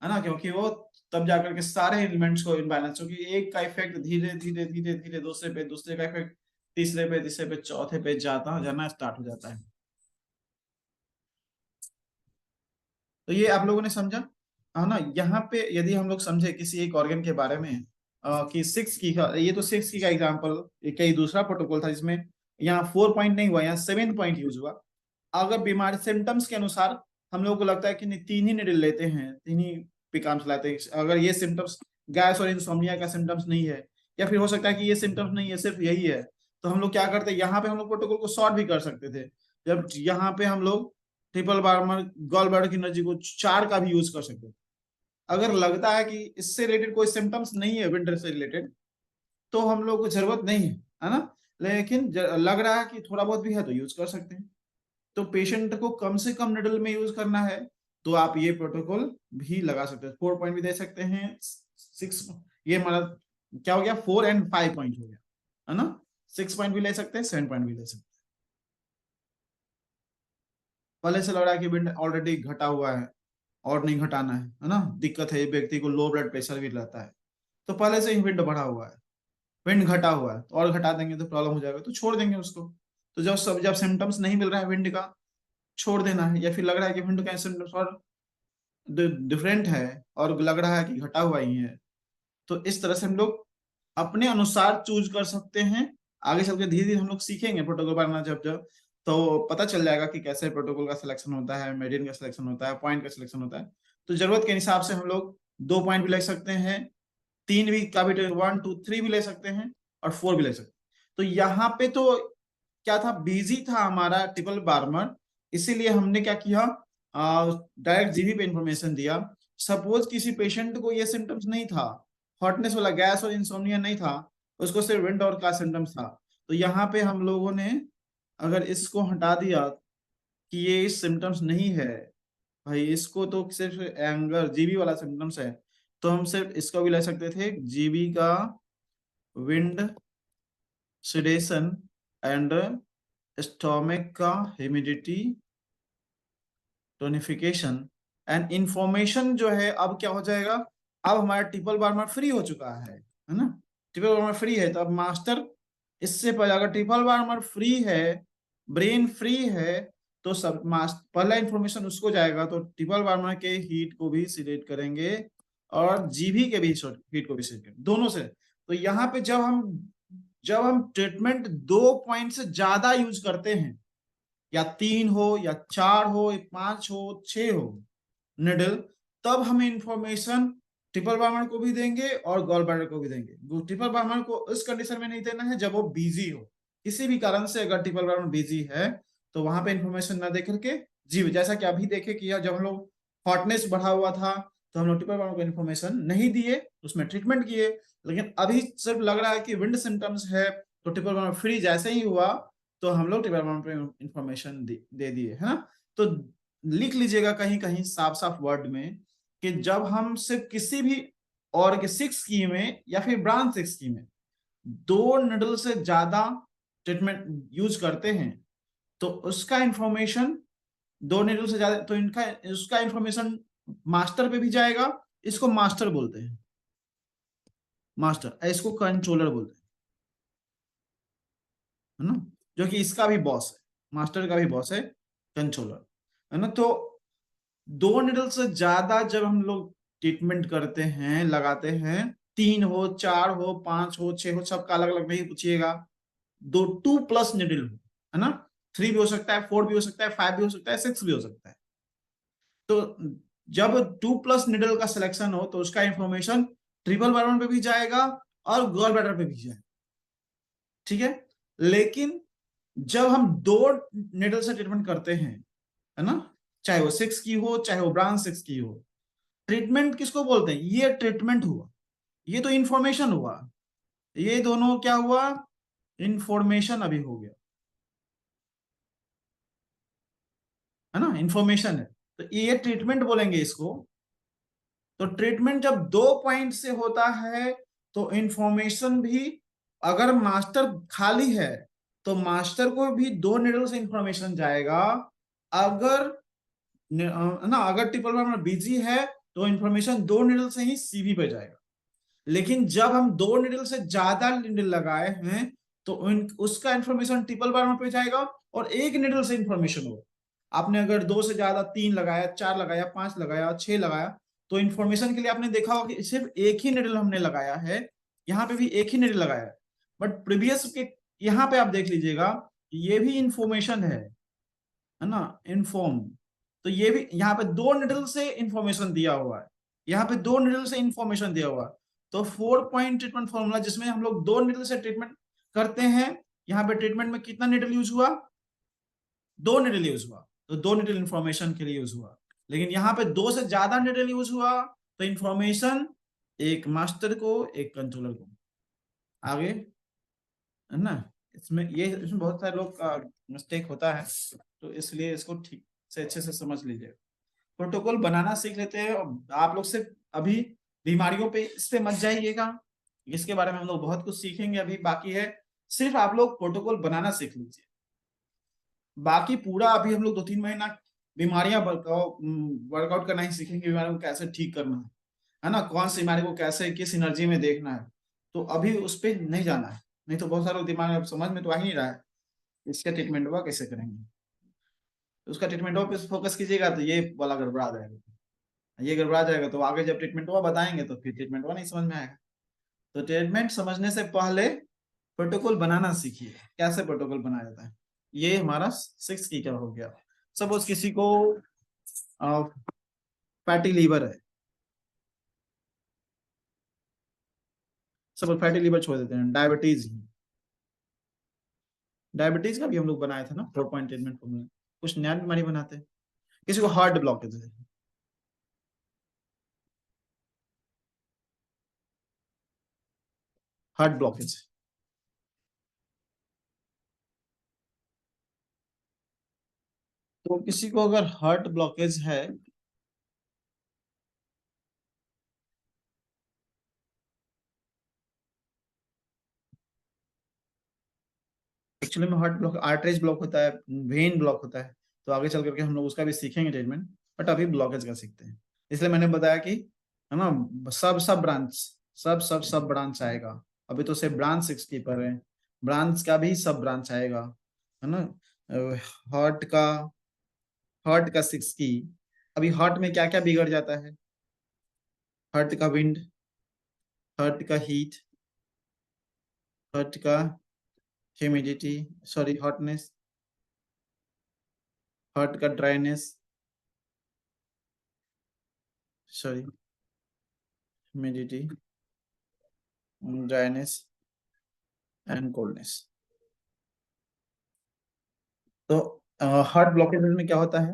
S1: है ना। क्योंकि वो तब जाकर के सारे एलिमेंट्स को इनबैलेंस, क्योंकि एक का इफेक्ट धीरे धीरे धीरे धीरे दूसरे पे, दूसरे का इफेक्ट तीसरे पे चौथे पे जाना स्टार्ट हो जाता है। तो ये आप लोगों ने समझा, है ना। यहाँ पे यदि हम लोग समझे किसी एक ऑर्गन के बारे में कि 6 की का, ये तो 6 की का एग्जाम्पल, कई दूसरा प्रोटोकॉल था जिसमें यहाँ 4 पॉइंट नहीं हुआ, यहाँ 7 पॉइंट यूज हुआ। अगर बीमारी सिम्टम्स के अनुसार हम लोग को लगता है कि नहीं, 3 ही निडल लेते हैं, 3 ही पे काम चलाते हैं, अगर ये सिम्टम्स गैस और इंसोम्निया का सिम्टम्स नहीं है, या फिर हो सकता है कि ये सिम्टम्स नहीं है सिर्फ यही है, तो हम लोग क्या करते हैं, यहाँ पे हम लोग प्रोटोकॉल को शॉर्ट भी कर सकते थे। जब यहाँ पे हम लोग ट्रिपल वार्मर गॉल ब्लैडर की एनर्जी को 4 का भी यूज कर सकते हैं। अगर लगता है कि इससे रिलेटेड कोई सिम्टम्स नहीं है विंटर से रिलेटेड, तो हम लोग को जरूरत नहीं है ना। लेकिन लग रहा है कि थोड़ा बहुत भी है तो यूज कर सकते हैं। तो पेशेंट को कम से कम निडल में यूज करना है तो आप ये प्रोटोकॉल भी लगा सकते हैं, 4 पॉइंट भी दे सकते हैं, 6, ये मतलब क्या हो गया, 4 और 5 पॉइंट हो गया, है ना। 6 पॉइंट भी ले सकते हैं, 7 पॉइंट भी ले सकते हैं। पहले से लग रहा है कि विंड ऑलरेडी घटा हुआ है और नहीं घटाना है ना, दिक्कत है, व्यक्ति को लो ब्लड प्रेशर भी रहता है, तो पहले से ही विंड बढ़ा हुआ है, विंड घटा हुआ है, तो और घटा देंगे तो प्रॉब्लम हो जाएगा, तो छोड़ देंगे उसको। तो जब सिम्टम्स नहीं मिल रहा है विंड का, छोड़ देना है, या फिर लग रहा है कि विंड का सिम्टम्स और डिफरेंट है और लग रहा है कि घटा हुआ ही है, तो इस तरह से हम लोग अपने अनुसार चूज कर सकते हैं। आगे चल के धीरे धीरे हम लोग सीखेंगे प्रोटोकॉल बनाना, जब जब तो पता चल जाएगा कि कैसे प्रोटोकॉल का सिलेक्शन होता है, मेडियन का सिलेक्शन होता है, पॉइंट का सिलेक्शन होता है। तो जरूरत के हिसाब से हम लोग 2 पॉइंट भी ले सकते हैं, 3 भी का भी, 1 2 3 भी ले सकते हैं, और 4 भी ले सकते हैं। तो यहाँ पे तो क्या था, बिजी था हमारा ट्रिपल बार्मर, इसीलिए हमने क्या किया, डायरेक्ट जीबी पे इंफॉर्मेशन दिया। सपोज किसी पेशेंट को ये सिम्टम्स नहीं था, हॉटनेस वाला, गैस और इंसोम्निया नहीं था, उसको सिर्फ विंड और का सिम्टम्स था, तो यहाँ पे हम लोगों ने अगर इसको हटा दिया कि ये सिम्टम्स नहीं है भाई, इसको तो सिर्फ एंगर जीबी वाला सिम्टम्स है, तो हम सिर्फ इसको भी ले सकते थे, जीबी का विंड सिडेशन एंड स्टोमिक का ह्यूमिडिटी टोनिफिकेशन एंड इंफॉर्मेशन जो है, अब क्या हो जाएगा, अब हमारा ट्रिपल बार्मर फ्री हो चुका है ना। ट्रिपल बार्मर फ्री है, तो अब मास्टर, इससे पहले अगर ट्रिपल बार्मर फ्री है, ब्रेन फ्री है, तो सब पहला इंफॉर्मेशन उसको जाएगा, तो ट्रिपल बार्मर के हीट को भी सिलेक्ट करेंगे और जीबी के भी हीट को भी सिलेक्ट करेंगे, दोनों से। तो यहाँ पे जब हम ट्रीटमेंट 2 पॉइंट से ज्यादा यूज करते हैं, या 3 हो या 4 हो, 5 हो, 6 हो निडल, तब हमें इंफॉर्मेशन ट्रिपल बार्मर को भी देंगे और गॉल ब्लैडर को भी देंगे। ट्रिपल बार्मर को इस कंडीशन में नहीं देना है जब वो बिजी हो, किसी भी कारण से अगर ट्रिपल बार्मर बिजी है तो वहां पे इंफॉर्मेशन ना दे करके, जी जैसा कि अभी देखे कि जब हम लोग हॉटनेस बढ़ा हुआ था तो हम लोग ट्रिपल बार्मर को इन्फॉर्मेशन नहीं दिए, उसमें ट्रीटमेंट किए, लेकिन अभी सिर्फ लग रहा है कि विंड सिम्टम्स है, तो ट्रिपल बार्मर फ्री जैसे ही हुआ तो हम लोग ट्रिपल बार्मर पे इंफॉर्मेशन दे दिए, है ना। तो लिख लीजिएगा कहीं कहीं साफ साफ वर्ड में कि जब हम सिर्फ किसी भी और के 6 की में या फिर ब्रांच 6 की में 2 निडल से ज्यादा ट्रीटमेंट यूज करते हैं, तो उसका इंफॉर्मेशन 2 निडल से ज्यादा, तो इनका उसका इंफॉर्मेशन मास्टर पे भी जाएगा, इसको मास्टर बोलते हैं, मास्टर, इसको कंट्रोलर बोलते है ना, जो कि इसका भी बॉस है, मास्टर का भी बॉस है कंट्रोलर, है ना। तो 2 निडल से ज्यादा जब हम लोग ट्रीटमेंट करते हैं, लगाते हैं, 3 हो, 4 हो, 5 हो, 6 हो, सबका अलग अलग नहीं पूछिएगा, 2+ निडल हो, है ना, 3 भी हो सकता है, 4 भी हो सकता है, 5 भी हो सकता है, 6 भी हो सकता है। तो जब 2+ निडल का सिलेक्शन हो तो उसका इंफॉर्मेशन ट्रिपल बार्मर पे भी जाएगा और गॉल ब्लैडर पे भी जाएगा, ठीक है। लेकिन जब हम 2 निडल से ट्रीटमेंट करते हैं, है ना, चाहे वो 6 की हो चाहे वो ब्रांच 6 की हो, ट्रीटमेंट किसको बोलते हैं, ये ट्रीटमेंट हुआ, ये तो इंफॉर्मेशन हुआ, ये दोनों क्या हुआ, इंफॉर्मेशन अभी हो गया, है ना, इंफॉर्मेशन है, तो ये ट्रीटमेंट बोलेंगे इसको। तो ट्रीटमेंट जब 2 पॉइंट से होता है तो इंफॉर्मेशन भी, अगर मास्टर खाली है तो मास्टर को भी 2 निडल से इंफॉर्मेशन जाएगा, अगर ना अगर ट्रिपल बार्मर बिजी है तो इंफॉर्मेशन 2 निडल से ही सीवी पे जाएगा। लेकिन जब हम 2 निडल से ज्यादा निडल लगाए हैं तो उसका इंफॉर्मेशन ट्रिपल बार्मर पे जाएगा और एक निडल से इंफॉर्मेशन हो, आपने अगर 2 से ज्यादा 3 लगाया, 4 लगाया, 5 लगाया, 6 लगाया, तो इंफॉर्मेशन के लिए आपने देखा होगा कि सिर्फ एक ही निडल हमने लगाया है, यहाँ पे भी एक ही निडल लगाया है, बट प्रीवियस के यहाँ पे आप देख लीजिएगा ये भी इंफॉर्मेशन है ना, इन्फॉर्म, तो ये भी यहाँ पे 2 निडल से इंफॉर्मेशन दिया हुआ है, यहाँ पे 2 निडल से इंफॉर्मेशन दिया हुआ है। तो 4 पॉइंट ट्रीटमेंट फॉर्मूला जिसमें हम लोग 2 निडल से ट्रीटमेंट करते हैं, यहाँ पे ट्रीटमेंट में कितना निडल यूज हुआ, 2 निडल यूज हुआ, तो 2 निडल इंफॉर्मेशन के लिए यूज हुआ। लेकिन यहाँ पे 2 से ज्यादा निडल यूज हुआ तो इंफॉर्मेशन एक मास्टर को, एक कंट्रोलर को, आगे, है ना। इसमें बहुत सारे लोग का मिस्टेक होता है, तो इसलिए इसको ठीक से अच्छे से समझ लीजिए। प्रोटोकॉल बनाना सीख लेते हैं, आप लोग सिर्फ अभी बीमारियों पे इस पे मत जाइएगा, इसके बारे में हम लोग बहुत कुछ सीखेंगे, अभी बाकी है। सिर्फ आप लोग प्रोटोकॉल बनाना सीख लीजिए, बाकी पूरा अभी हम लोग 2-3 महीना बीमारियां वर्कआउट करना ही सीखेंगे, बीमारियों को कैसे ठीक करना है ना, कौन सी बीमारी को कैसे किस एनर्जी में देखना है। तो अभी उस पर नहीं जाना है, नहीं तो बहुत सारे दिमाग में अब समझ में तो आ ही नहीं रहा है इसका ट्रीटमेंट हुआ कैसे करेंगे। तो उसका ट्रीटमेंट हुआ पे फोकस कीजिएगा तो ये वाला गड़बड़ा जाएगा, ये गड़बड़ा जाएगा तो आगे जब ट्रीटमेंट हुआ बताएंगे तो फिर ट्रीटमेंट हुआ नहीं समझ में आएगा। तो ट्रीटमेंट समझने से पहले प्रोटोकॉल बनाना सीखिए, कैसे प्रोटोकॉल बनाया जाता है। ये हमारा 6 की क्या हो गया। सपोज किसी को फैटी लीवर है, सपोज फैटी लीवर छोड़ देते हैं, डायबिटीज, डायबिटीज का भी हम लोग बनाए थे ना 4 पॉइंट ट्रीटमेंट फॉर्मूला, कुछ नया बीमारी बनाते हैं। किसी को हार्ट ब्लॉकेज है, हार्ट ब्लॉकेज, तो किसी को अगर हार्ट ब्लॉकेज है, एक्चुअली में हार्ट ब्लॉक आर्टरीज ब्लॉक होता है, वेन ब्लॉक होता है, तो आगे चल करके हम लोग उसका भी सीखेंगे ट्रीटमेंट, बट अभी ब्लॉकेज का सीखते हैं। इसलिए मैंने बताया कि है ना, सब सब ब्रांच, सब ब्रांच आएगा। अभी तो सिर्फ ब्रांच 6 पर है, ब्रांच का भी सब ब्रांच आएगा, है ना। हार्ट का, हार्ट का 6 की, अभी हार्ट में क्या क्या बिगड़ जाता है, हार्ट का विंड, हार्ट का हीट, हार्ट का ह्यूमिडिटी, सॉरी हॉटनेस, हार्ट का dryness, sorry humidity, dryness and coldness. तो हार्ट ब्लॉकेज में क्या होता है,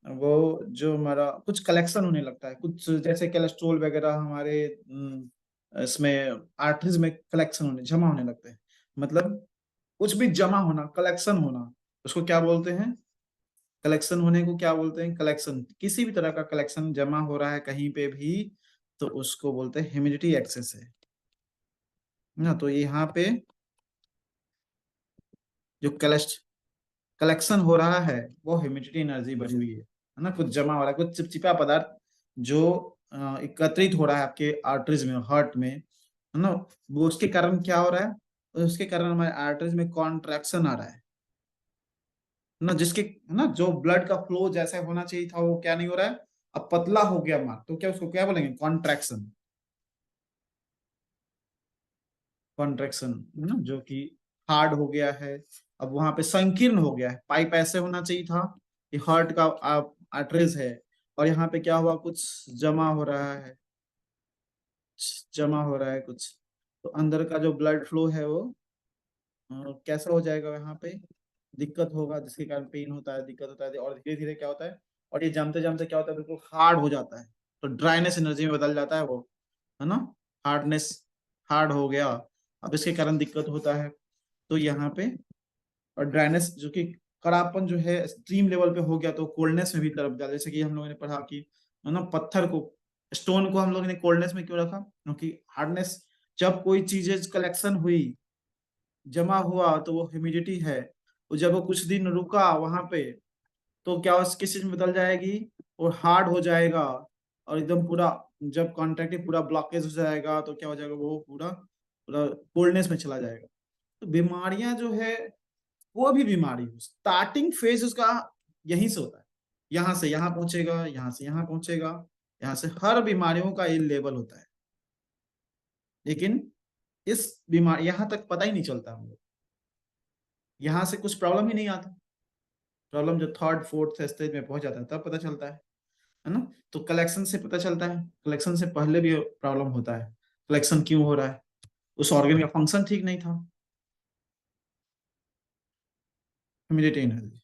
S1: वो जो हमारा कुछ कलेक्शन होने लगता है, कुछ जैसे कोलेस्ट्रॉल वगैरह हमारे इसमें आर्टरीज में कलेक्शन होने जमा होने लगते हैं, मतलब कुछ भी जमा होना, कलेक्शन होना, उसको क्या बोलते हैं, कलेक्शन होने को क्या बोलते हैं, कलेक्शन, किसी भी तरह का कलेक्शन जमा हो रहा है कहीं पे भी तो उसको बोलते हैं ह्यूमिडिटी एक्सेस है ना। तो यहाँ पे जो कलेक्शन हो रहा है वो ह्यूमिडिटी एनर्जी बढ़ी हुई है ना, कुछ जमा हो रहा है, कुछ चिपचिपा पदार्थ जो एकत्रित हो रहा है आपके आर्टरीज में, हार्ट में, है ना। वो उसके कारण क्या हो रहा है, उसके कारण हमारे आर्टरीज में कॉन्ट्रैक्शन आ रहा है ना, जिसके है ना जो ब्लड का फ्लो जैसे होना चाहिए था वो क्या नहीं हो रहा है, अब पतला हो गया मार, तो क्या उसको क्या बोलेंगे, कॉन्ट्रैक्शन, कॉन्ट्रैक्शन, है ना, जो कि हार्ड हो गया है, अब वहां पे संकीर्ण हो गया है, पाइप ऐसे होना चाहिए था कि हार्ट का आर्टरीज है, और यहाँ पे क्या हुआ, कुछ जमा हो रहा है, जमा हो रहा है कुछ, तो अंदर का जो ब्लड फ्लो है वो कैसा हो जाएगा, यहाँ पे दिक्कत होगा, जिसके कारण पेन होता है, दिक्कत होता है, और धीरे धीरे क्या होता है, और ये जमते जमते क्या होता है, बिल्कुल हार्ड हो जाता है, तो ड्राइनेस एनर्जी में बदल जाता है वो, है ना, हार्डनेस, हार्ड हो गया, अब इसके कारण दिक्कत होता है। तो यहाँ पे और ड्राइनेस जो कि कड़ापन जो है एक्सट्रीम लेवल पे हो गया तो कोल्डनेस में भी तरफ जा, जैसे कि हम लोगों ने पढ़ा कि है ना, पत्थर को, स्टोन को हम लोगों ने कोल्डनेस में क्यों रखा, क्योंकि हार्डनेस, जब कोई चीजें कलेक्शन हुई, जमा हुआ तो वो ह्यूमिडिटी है, तो जब वो कुछ दिन रुका वहां पे तो क्या उस किस चीज में बदल जाएगी, और हार्ड हो जाएगा, और एकदम पूरा, जब कॉन्ट्रैक्टिव पूरा ब्लॉकेज हो जाएगा तो क्या हो जाएगा, वो पूरा पूरा कोल्डनेस में चला जाएगा। तो बीमारियां जो है, कोई भी बीमारी हो, स्टार्टिंग फेज उसका यहीं से होता है, यहाँ से यहाँ पहुंचेगा, यहाँ से यहाँ पहुंचेगा, यहाँ से हर बीमारियों का ये लेवल होता है, लेकिन इस बीमारी यहाँ तक पता ही नहीं चलता हम लोग, यहाँ से कुछ प्रॉब्लम ही नहीं आता, प्रॉब्लम जो थर्ड फोर्थ स्टेज में पहुंच जाता है तब पता चलता है ना। तो कलेक्शन से पता चलता है, कलेक्शन से पहले भी प्रॉब्लम होता है, कलेक्शन क्यों हो रहा है, उस ऑर्गन का फंक्शन ठीक नहीं था, ह्यूमिडिटी एनर्जी,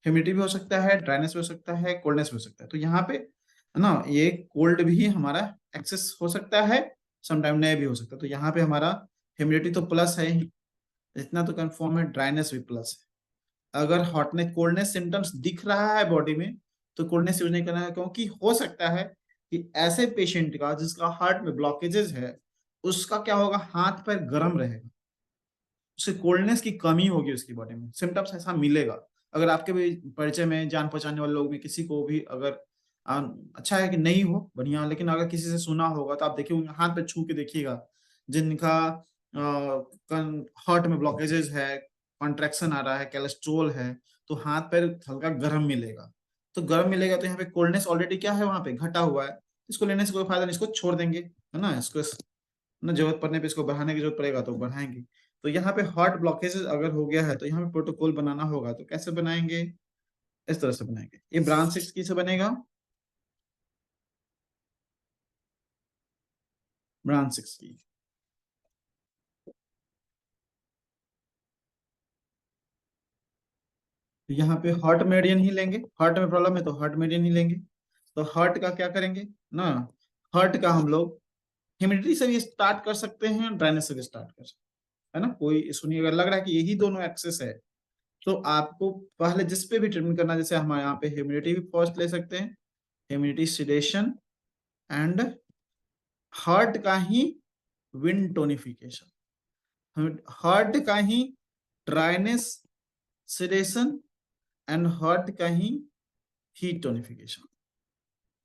S1: ह्यूमिडिटी भी हो सकता है, ड्राइनेस भी हो सकता है, कोल्डनेस भी हो सकता है, तो यहाँ पे है ना, ये कोल्ड भी हमारा एक्सेस हो सकता है, समटाइम नए भी हो सकता है, तो यहाँ पे हमारा ह्यूमिडिटी तो प्लस है ही, इतना तो कंफर्म है, ड्राइनेस भी प्लस है। अगर हॉटनेस कोल्डनेस सिम्टम्स दिख रहा है बॉडी में तो कोल्डनेस यूज नहीं करना है, क्योंकि हो सकता है कि ऐसे पेशेंट का जिसका हार्ट में ब्लॉकेजेस है, उसका क्या होगा, हाथ पैर गर्म रहेगा, उसे कोल्डनेस की कमी होगी उसकी बॉडी में, सिम्टम्स ऐसा मिलेगा। अगर आपके भी परिचय में जान पहचान वाले लोग में किसी को भी अगर अच्छा है कि नहीं हो बढ़िया, लेकिन अगर किसी से सुना होगा तो आप देखिए उनके हाथ पे छू के देखिएगा, जिनका हार्ट में ब्लॉकेजेस है, कॉन्ट्रैक्शन आ रहा है, कोलेस्ट्रोल है, तो हाथ पैर हल्का गर्म मिलेगा। तो गर्म मिलेगा तो यहाँ पे कोल्डनेस ऑलरेडी क्या है, वहां पे घटा हुआ है, इसको लेने से कोई फायदा नहीं, इसको छोड़ देंगे, है ना, इसको ना जरूरत पड़ने पे इसको बढ़ाने की जरूरत पड़ेगा तो बढ़ाएंगे। तो यहाँ पे हार्ट ब्लॉकेजेस अगर हो गया है तो यहाँ पे प्रोटोकॉल बनाना होगा, तो कैसे बनाएंगे, इस तरह से बनाएंगे। ये ब्रांच 6 की से बनेगा, ब्रांच 6 की। तो यहाँ पे हार्ट मेडियन ही लेंगे, हार्ट में प्रॉब्लम है तो हार्ट मेडियन ही लेंगे। तो हार्ट का क्या करेंगे ना, हार्ट का हम लोग ह्यूमिडिटी से भी स्टार्ट कर सकते हैं, ड्राइनेस से भी स्टार्ट कर सकते हैं, है ना, कोई सुनिए अगर लग रहा है कि यही दोनों एक्सेस है, तो आपको पहले जिस पे भी ट्रीटमेंट करना है, जैसे हमारे यहाँ पे ह्यूमिडिटी भी फर्स्ट ले सकते हैं, ह्यूमिडिटी सिडेशन एंड हार्ट का ही विंड टोनिफिकेशन, हार्ट का ही ड्राइनेस सिडेशन एंड हार्ट का ही हीट टोनिफिकेशन।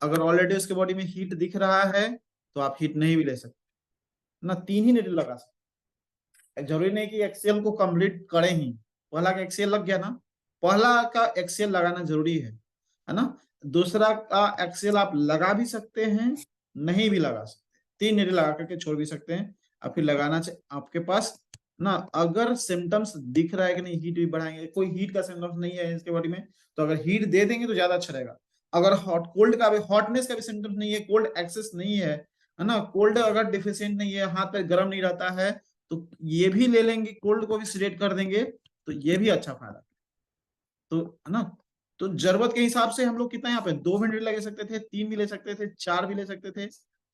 S1: अगर ऑलरेडी उसके बॉडी में हीट दिख रहा है तो आप हीट नहीं भी ले सकते ना, तीन ही नीडल लगा सकते, जरूरी नहीं कि एक्सेल को कंप्लीट करें ही, पहला का एक्सेल लग गया ना, पहला का एक्सेल लगाना जरूरी है ना, दूसरा का एक्सेल आप लगा भी सकते हैं, नहीं भी लगा सकते, तीन नीडल लगा करके छोड़ भी सकते हैं, और फिर लगाना आपके पास ना, अगर सिम्टम्स दिख रहा है कि नहीं, हीट भी बढ़ाएंगे, कोई हीट का सिम्टम्स नहीं है इसके बॉडी में, तो अगर हीट दे देंगे तो ज्यादा अच्छा रहेगा। अगर हॉट कोल्ड का भी, हॉटनेस का भी सिम्टम्स नहीं है, कोल्ड एक्सेस नहीं है ना, कोल्ड अगर डिफिशियंट नहीं है, हाथ पैर गर्म नहीं रहता है, तो ये भी ले लेंगे, कोल्ड को भी सिलेक्ट कर देंगे, तो ये भी अच्छा फायदा। तो है ना, तो जरूरत के हिसाब से हम लोग कितना यहाँ पे 2 मिनट लगे सकते थे, 3 भी ले सकते थे, 4 भी ले सकते थे,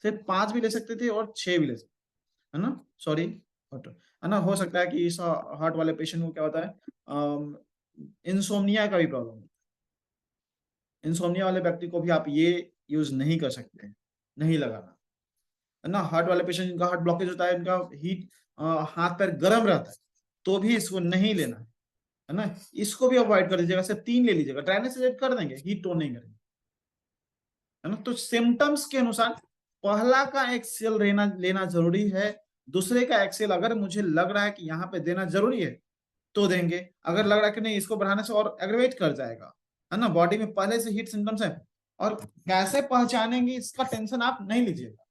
S1: फिर 5 भी ले सकते थे और 6 भी ले सकते, है ना, सॉरी, है ना, हो सकता है कि इस हार्ट वाले पेशेंट को क्या होता है, इंसोम्निया का भी प्रॉब्लम, इंसोम्निया वाले व्यक्ति को भी आप ये यूज नहीं कर सकते, नहीं लगाना, है ना, हार्ट वाले पेशेंट जिनका हार्ट ब्लॉकेज होता है, इनका हीट हाथ पैर गर्म रहता है, तो भी इसको नहीं लेना है ना, इसको भी अवॉइड कर दीजिएगा, सिर्फ 3 ले लीजिएगा, ड्राइनेस से कर देंगे, हीट टोन नहीं करेंगे, है ना। तो सिम्टम्स के अनुसार पहला का एक्सेल लेना लेना जरूरी है, दूसरे का एक्सेल अगर मुझे लग रहा है कि यहाँ पे देना जरूरी है तो देंगे, अगर लग रहा है कि नहीं इसको बढ़ाने से और एग्रेवेट कर जाएगा, है ना, बॉडी में पहले से हीट सिम्टम्स है, और कैसे पहचानेंगे इसका टेंशन आप नहीं लीजिएगा,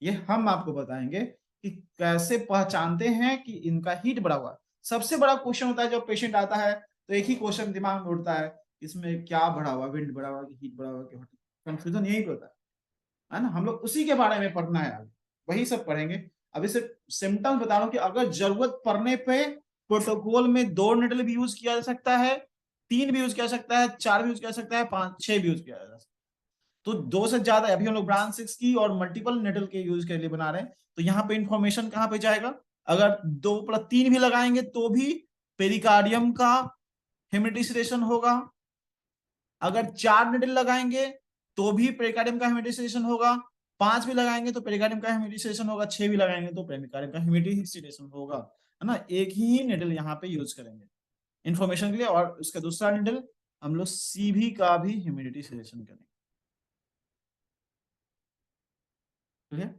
S1: ये हम आपको बताएंगे कि कैसे पहचानते हैं कि इनका हीट बढ़ा हुआ है। सबसे बड़ा क्वेश्चन होता है जब पेशेंट आता है, तो एक ही क्वेश्चन दिमाग में उठता है, इसमें क्या बढ़ा हुआ, विंड बढ़ा हुआ कि हीट बढ़ा हुआ कि, कंफ्यूजन यही पे होता है ना, हम लोग उसी के बारे में पढ़ना है आगे, वही सब पढ़ेंगे। अभी सिर्फ सिम्टम्स बता रहा हूँ कि अगर जरूरत पड़ने पे प्रोटोकॉल में 2 निडल भी यूज किया जा सकता है, 3 भी यूज किया जा सकता है, 4 भी यूज किया जा सकता है, 5 6 भी यूज किया जा सकता है। तो 2 से ज्यादा, अभी हम लोग ब्रांच 6 की और मल्टीपल निडल के यूज के लिए बना रहे हैं, तो यहाँ पे इंफॉर्मेशन कहाँ पे जाएगा, अगर 2+3 भी लगाएंगे तो भी पेरिकार्डियम का हेमिडिसिरेशन होगा, अगर 4 निडल लगाएंगे तो भी पेरिकार्डियम का हेमिडिसिरेशन होगा, 5 भी लगाएंगे तो पेरिकार्डियम का हेमिडिसिरेशन होगा, 6 भी लगाएंगे तो पेरिकार्डियम का हेमिडिसिरेशन होगा, है ना, एक ही निडल यहाँ पे यूज करेंगे इंफॉर्मेशन के लिए, और उसका दूसरा निडल हम लोग सीवी का भी ह्यूमिडिटी सिलेक्शन करेंगे, ठीक है।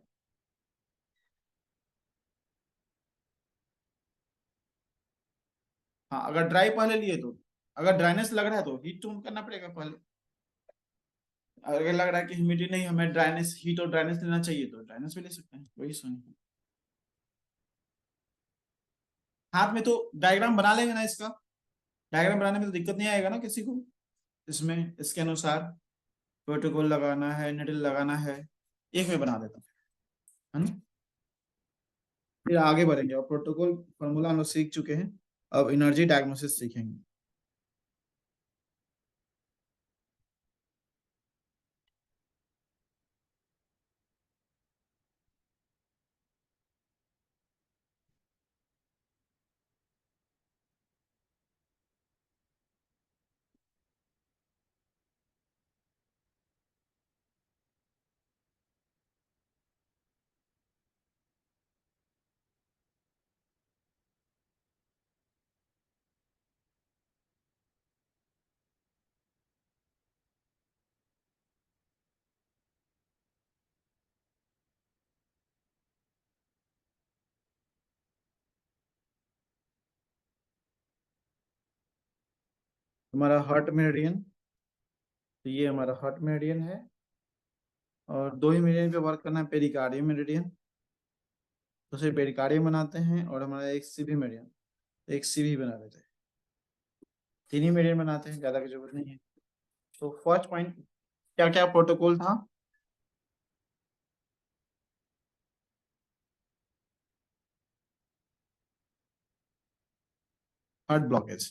S1: हाँ, अगर ड्राई पहले लिए तो, अगर ड्राइनेस लग रहा है तो हीट टोन करना पड़ेगा पहले, अगर लग रहा है कि ह्यूमिडिटी नहीं, हमें ड्राइनेस, हीट और ड्राइनेस लेना चाहिए तो ड्राइनेस भी ले सकते हैं, वही सुनिए। हाथ में तो डायग्राम बना लेंगे ना इसका, डायग्राम बनाने में तो दिक्कत नहीं आएगा ना किसी को, इसमें इसके अनुसार प्रोटोकॉल लगाना है, निडल लगाना है, एक में बना देता हूँ, है ना, फिर आगे बढ़ेंगे, और प्रोटोकॉल फॉर्मूला हम लोग सीख चुके हैं, अब एनर्जी डायग्नोसिस सीखेंगे। हमारा हार्ट मेरिडियन, तो ये हमारा हार्ट मेरिडियन है। और दो ही मेरिडियन पे वर्क करना है, पेरिकार्डियम मेरिडियन, तो सिर्फ पेरिकार्डियम बनाते हैं, और हमारा एक सीवी मेरिडियन, एक सीवी बना देते हैं। तीन ही मेरिडियन बनाते हैं, ज्यादा की जरूरत नहीं है। तो फर्स्ट पॉइंट क्या क्या प्रोटोकॉल था? हार्ट ब्लॉकेज,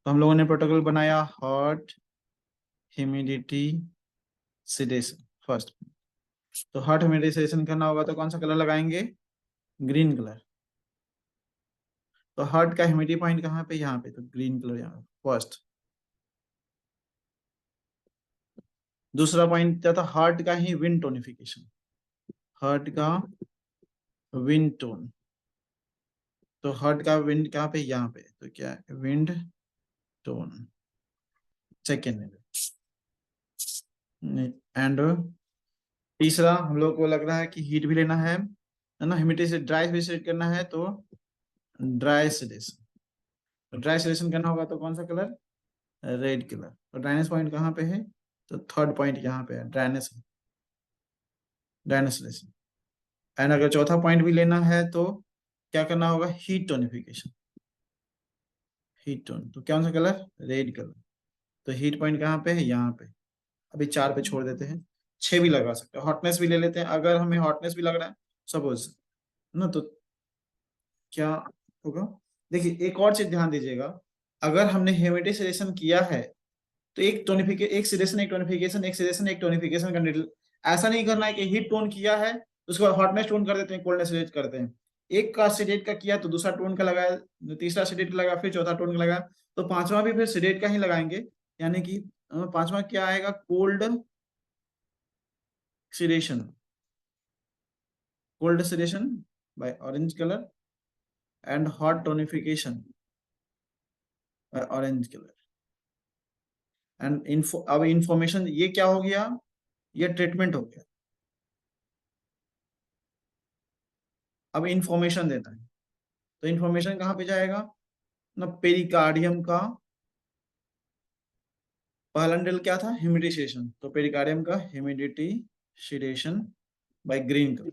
S1: तो हम लोगों ने प्रोटोकॉल बनाया हार्ट ह्यूमिडिटी सिडेशन फर्स्ट। तो हार्ट ह्यूमिडिटी सिडेशन करना होगा तो कौन सा कलर लगाएंगे? Green colour. तो हार्ट का ह्यूमिडिटी पॉइंट कहाँ पे? यहाँ पे, तो ग्रीन कलर यहाँ फर्स्ट। दूसरा पॉइंट क्या था? हार्ट का ही विंड टोनिफिकेशन, हार्ट का विंड टोन। तो हार्ट का विंड कहाँ पे? यहाँ पे, तो क्या है? विंड टोन सेकेंड में। एंड तीसरा हम लोग को लग रहा है कि हीट भी लेना है ना, ह्यूमिडिटी से ड्राई भी सेट करना है, तो ड्राई सेडेशन। तो ड्राई सेडेशन करना होगा तो कौन सा कलर? Red colour. तो ड्राइनेस पॉइंट कहाँ पे है? तो थर्ड पॉइंट यहाँ पे है, ड्राइनेस, ड्राइनेस सेडेशन। एंड अगर चौथा पॉइंट भी लेना है तो क्या करना होगा? Heat tonification, heat tone. तो कौन सा कलर? Red colour. तो हीट पॉइंट कहाँ पे है? यहाँ पे। अभी चार पे छोड़ देते हैं, छह भी लगा सकते हैं। हॉटनेस भी ले लेते हैं, अगर हमें हॉटनेस भी लग रहा है सपोज ना, तो क्या होगा? देखिए एक और चीज ध्यान दीजिएगा, अगर हमने हेमेटिसेशन किया है तो एक टोनिफिके एक सिलेशन एक टोनिफिकेशन, एक सिलेशन एक टोनिफिकेशन का needle- ऐसा नहीं करना है कि हीट टोन किया है तो उसके बाद हॉटनेस टोन कर देते हैं, कोल्डनेस सिलेट करते हैं। एक का सिलेट का किया तो दूसरा टोन का लगाया, तीसरा सिलेट लगा, फिर चौथा टोन का लगाया, तो पांचवा भी फिर सिलेट का ही लगाएंगे। यानी कि पांचवा क्या आएगा? Cold sedation, cold sedation by orange colour, and hot tonification by orange colour. And info, अब इंफॉर्मेशन ये क्या हो गया? ये ट्रीटमेंट हो गया। अब इंफॉर्मेशन देता है, तो इंफॉर्मेशन कहाँ पे जाएगा ना? पेरिकार्डियम का पहला निडल क्या था? ह्यूमिडिटेशन, तो पेरिकार्डियम का humidity sedation by green colour.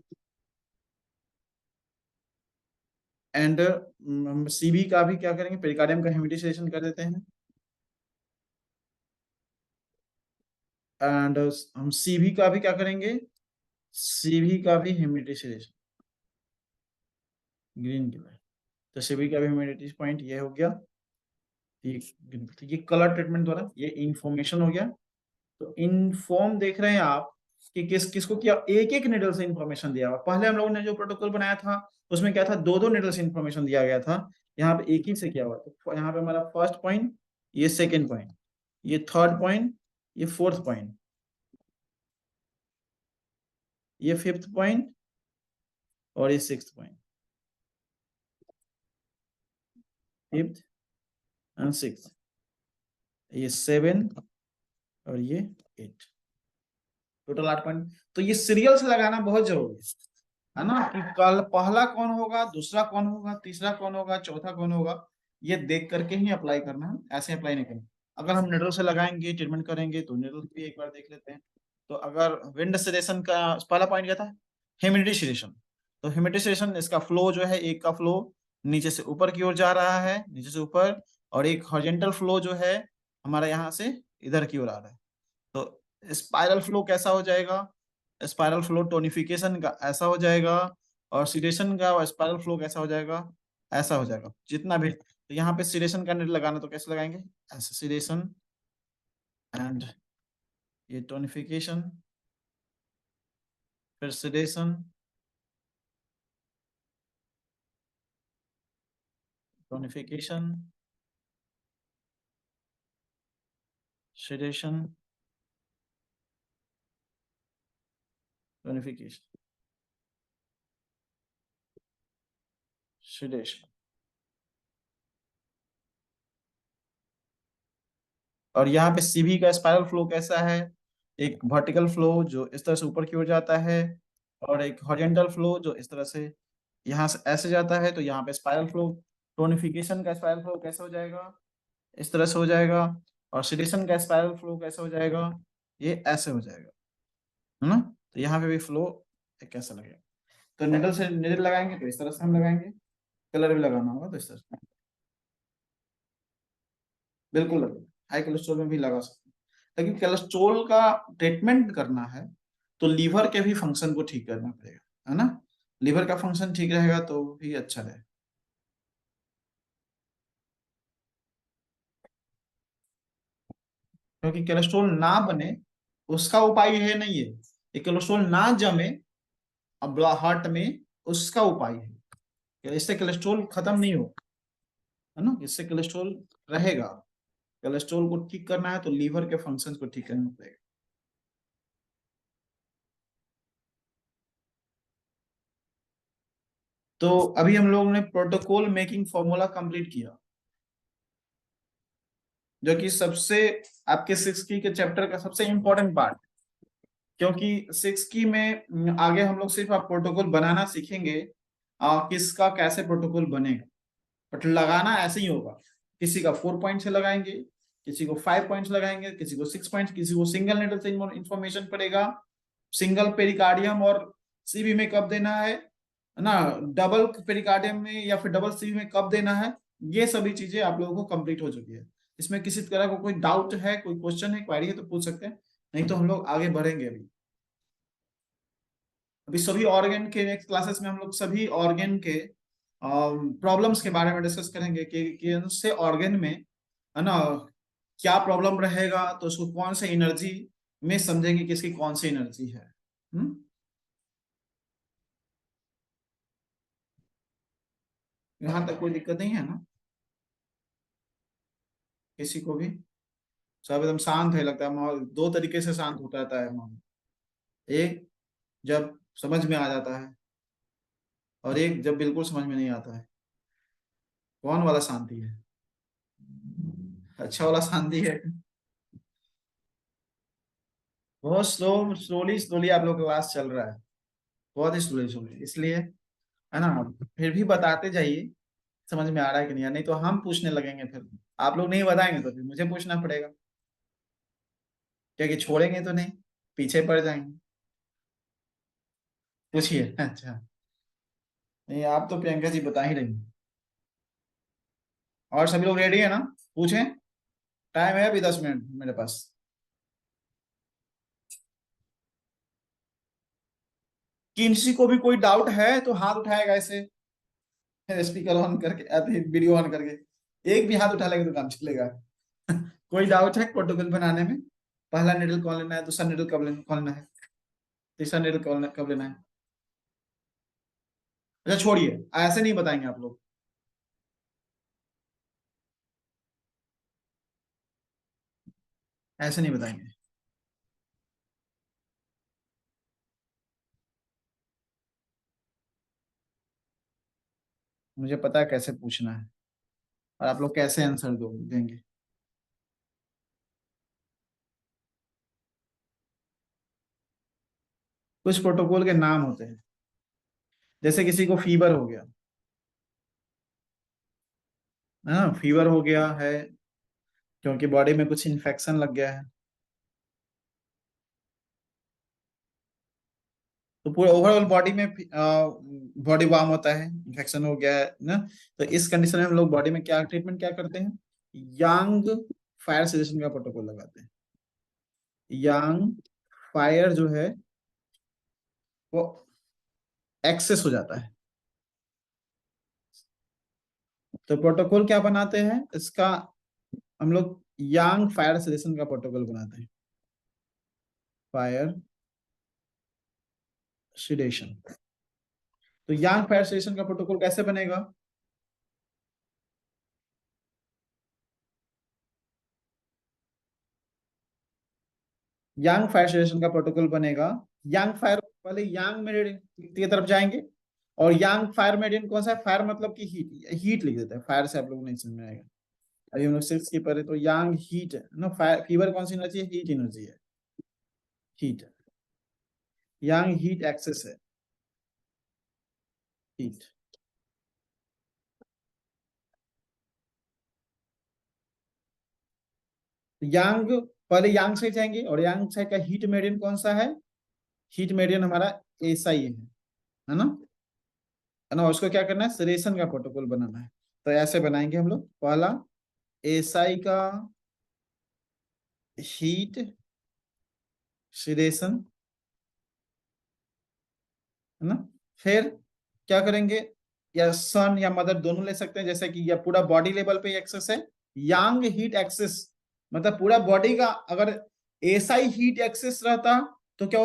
S1: And CB का भी क्या करेंगे? पेरिकार्डियम का ह्यूमिडिटेशन कर देते हैं। एंड हम सीबी का भी क्या करेंगे? सीबी का भी ह्यूमिडिटेशन ग्रीन कलर। तो सीबी का भी ह्यूमिडिटी पॉइंट ये हो गया। ये तो ये कलर ट्रीटमेंट द्वारा ये इंफॉर्मेशन हो गया। तो इनफॉर्म देख रहे हैं आप कि किस किसको किया? एक एक निडल से इंफॉर्मेशन दिया हुआ। पहले हम लोगों ने जो प्रोटोकॉल बनाया था उसमें क्या था? दो दो निडल से इंफॉर्मेशन दिया गया था। यहाँ पे एक ही से किया हुआ। तो यहाँ पे हमारा फर्स्ट पॉइंट, ये सेकेंड पॉइंट, ये थर्ड पॉइंट, ये फोर्थ पॉइंट, ये फिफ्थ पॉइंट, और ये sixth point, fifth and six, ये सेवन, और ये एट, टोटल 8 पॉइंट। तो ये सीरियल से लगाना बहुत जरूरी है ना, कि कल पहला कौन होगा, दूसरा कौन होगा, तीसरा कौन होगा, चौथा कौन होगा, ये देख करके ही अप्लाई करना है, ऐसे अप्लाई नहीं करना। अगर हम निडल से लगाएंगे, ट्रीटमेंट करेंगे, तो निडल भी एक बार देख लेते हैं। तो अगर विंड सेडेशन का पहला पॉइंट क्या था? Humidity sedation. तो ह्यूमिडिटी सेडेशन, इसका फ्लो जो है, एक का फ्लो नीचे से ऊपर की ओर जा रहा है, नीचे से ऊपर, और एक हॉरिजॉन्टल फ्लो जो है हमारा यहाँ से इधर की ओर आ रहा है। तो स्पाइरल फ्लो कैसा हो जाएगा? स्पाइरल फ्लो टोनिफिकेशन का ऐसा हो जाएगा, और सिरेशन का स्पाइरल फ्लो कैसा हो जाएगा? ऐसा हो जाएगा। जितना भी, तो यहाँ पे सिरेशन का नेट लगाना तो कैसे लगाएंगे? ऐसे सिरेशन, एंड ये टोनिफिकेशन, फिर सिरेशन, टोनिफिकेशन, सिरेशन, टोनिफिकेशन, सिरेशन। और यहाँ पे सीवी का स्पाइरल फ्लो कैसा है? एक वर्टिकल फ्लो जो इस तरह से ऊपर की ओर जाता है, और एक हॉरिजॉन्टल फ्लो जो इस तरह से यहाँ से ऐसे जाता है। तो यहाँ पे स्पाइरल फ्लो, टोनिफिकेशन का स्पाइरल फ्लो कैसे हो जाएगा? इस तरह से हो जाएगा। और ऑक्सीडेशन का स्पाइरल फ्लो कैसे हो जाएगा, ये ऐसे हो जाएगा, है ना। तो यहाँ पे भी फ्लो कैसा लगेगा। तो निडल से निडल लगाएंगे तो इस तरह से हम लगाएंगे, कलर भी लगाना होगा तो इस तरह से बिल्कुल लगेगा। हाई कोलेस्ट्रॉल में भी लगा सकते हैं, लेकिन कोलेस्ट्रॉल का ट्रीटमेंट करना है तो लीवर के भी फंक्शन को ठीक करना पड़ेगा, है ना। लीवर का फंक्शन ठीक रहेगा तो भी अच्छा रहेगा। क्योंकि कोलेस्ट्रॉल ना बने उसका उपाय है नहीं है, ये कोलेस्ट्रॉल ना जमे अब हार्ट में उसका उपाय है। इससे कोलेस्ट्रॉल खत्म नहीं हो, है ना, इससे कोलेस्ट्रॉल रहेगा। कोलेस्ट्रॉल को ठीक करना है तो लीवर के फंक्शंस को ठीक करना पड़ेगा। तो अभी हम लोगों ने प्रोटोकॉल मेकिंग फॉर्मूला कंप्लीट किया, जो कि सबसे आपके 6 की के चैप्टर का सबसे इंपॉर्टेंट पार्ट। क्योंकि 6 की में आगे हम लोग सिर्फ आप प्रोटोकॉल बनाना सीखेंगे, किसका कैसे प्रोटोकॉल बनेगा, बट लगाना ऐसे ही होगा। किसी का 4 पॉइंट से लगाएंगे, किसी को 5 पॉइंट्स लगाएंगे, किसी को 6 पॉइंट, किसी को सिंगल नेडल से इंफॉर्मेशन पड़ेगा, सिंगल पेरिकार्डियम और सीबी में कब देना है ना, डबल पेरिकार्डियम में या फिर डबल सीबी में कब देना है, ये सभी चीजें आप लोगों को कंप्लीट हो चुकी है। इसमें किसी तरह को कोई डाउट है, कोई क्वेश्चन है, क्वेरी है तो पूछ सकते हैं, नहीं तो हम लोग आगे बढ़ेंगे। अभी अभी सभी ऑर्गन के नेक्स्ट क्लासेस में हम लोग सभी ऑर्गन के प्रॉब्लम्स के बारे में डिस्कस करेंगे कि उससे ऑर्गन में, है ना, क्या प्रॉब्लम रहेगा, तो उसको कौन सा एनर्जी में समझेंगे कि इसकी कौन सी एनर्जी है। हम्म। यहाँ तक कोई दिक्कत नहीं है ना किसी को भी। सब एकदम शांत है लगता है माहौल, दो तरीके से शांत होता रहता है माहौल। एक जब समझ में आ जाता है, और एक जब बिल्कुल समझ में नहीं आता है। कौन वाला शांति है, अच्छा वाला शांति है। बहुत स्लोली स्लोली आप लोग का क्लास चल रहा है, बहुत ही स्लोली स्लोली, इसलिए, है ना। फिर भी बताते जाइए समझ में आ रहा है कि नहीं, नहीं तो हम पूछने लगेंगे फिर। आप लोग नहीं बताएंगे तो फिर मुझे पूछना पड़ेगा, क्योंकि छोड़ेंगे तो नहीं, पीछे पड़ जाएंगे। पूछिए। अच्छा, नहीं आप तो प्रियंका जी बता ही रही हैं। और सभी लोग रेडी है ना, पूछें, टाइम है अभी 10 मिनट मेरे पास। किसी को भी कोई डाउट है तो हाथ उठाएगा ऐसे, स्पीकर ऑन करके, वीडियो ऑन करके, एक भी हाथ उठा लेंगे तो काम चलेगा। कोई डाउट है प्रोटोकॉल बनाने में, पहला निडल कौन लेना है, दूसरा निडल कौन लेना है, तीसरा निडल कब लेना है। अच्छा छोड़िए, ऐसे नहीं बताएंगे आप लोग, ऐसे नहीं बताएंगे। मुझे पता है कैसे पूछना है, और आप लोग कैसे आंसर दो देंगे। कुछ प्रोटोकॉल के नाम होते हैं, जैसे किसी को फीवर हो गया, है ना, फीवर हो गया है क्योंकि बॉडी में कुछ इन्फेक्शन लग गया है, तो पूरे ओवरऑल बॉडी में बॉडी वार्म होता है, इन्फेक्शन हो गया है ना। तो इस कंडीशन में हम लोग बॉडी में क्या ट्रीटमेंट क्या करते हैं, यांग फायर सजेशन का प्रोटोकॉल लगाते हैं। यांग फायर जो है वो एक्सेस हो जाता है, तो प्रोटोकॉल क्या बनाते हैं इसका, हम लोग यांग फायर सजेशन का प्रोटोकॉल बनाते हैं, फायर सिडेशन। तो यांग फायर सजेशन का प्रोटोकॉल कैसे बनेगा, यांग फायर सजेशन का प्रोटोकॉल बनेगा, यांग फायर वाले यांग मेरिडियन की तरफ जाएंगे। और यांग फायर मेरिडियन कौन सा है, फायर मतलब कि हीट, हीट लिख देते हैं, फायर से आप लोग नहीं समझ में आएगा। अभी हम लोग 6 की पढ़े तो यांग हीट है ना, फायर फीवर कौन सी एनर्जी है, हीट एनर्जी है, हीट। यांग हीट एक्सेस है, हीट। यांग, पहले यांग साइड जाएंगे, और यांग साइड का हीट मेरिडियन कौन सा है? हीट मेरिडियन हमारा ऐसा ही है ना? है ना? उसको क्या करना है, सरेसन का प्रोटोकॉल बनाना है। तो ऐसे बनाएंगे हम लोग, पहला एसआई का हीट सिरेशन, है ना? फिर क्या करेंगे, या सन या मदर दोनों ले सकते हैं, जैसे कि या पूरा बॉडी लेवल पे एक्सेस है, यांग हीट एक्सेस, मतलब पूरा बॉडी का अगर एसआई हीट एक्सेस रहता तो क्या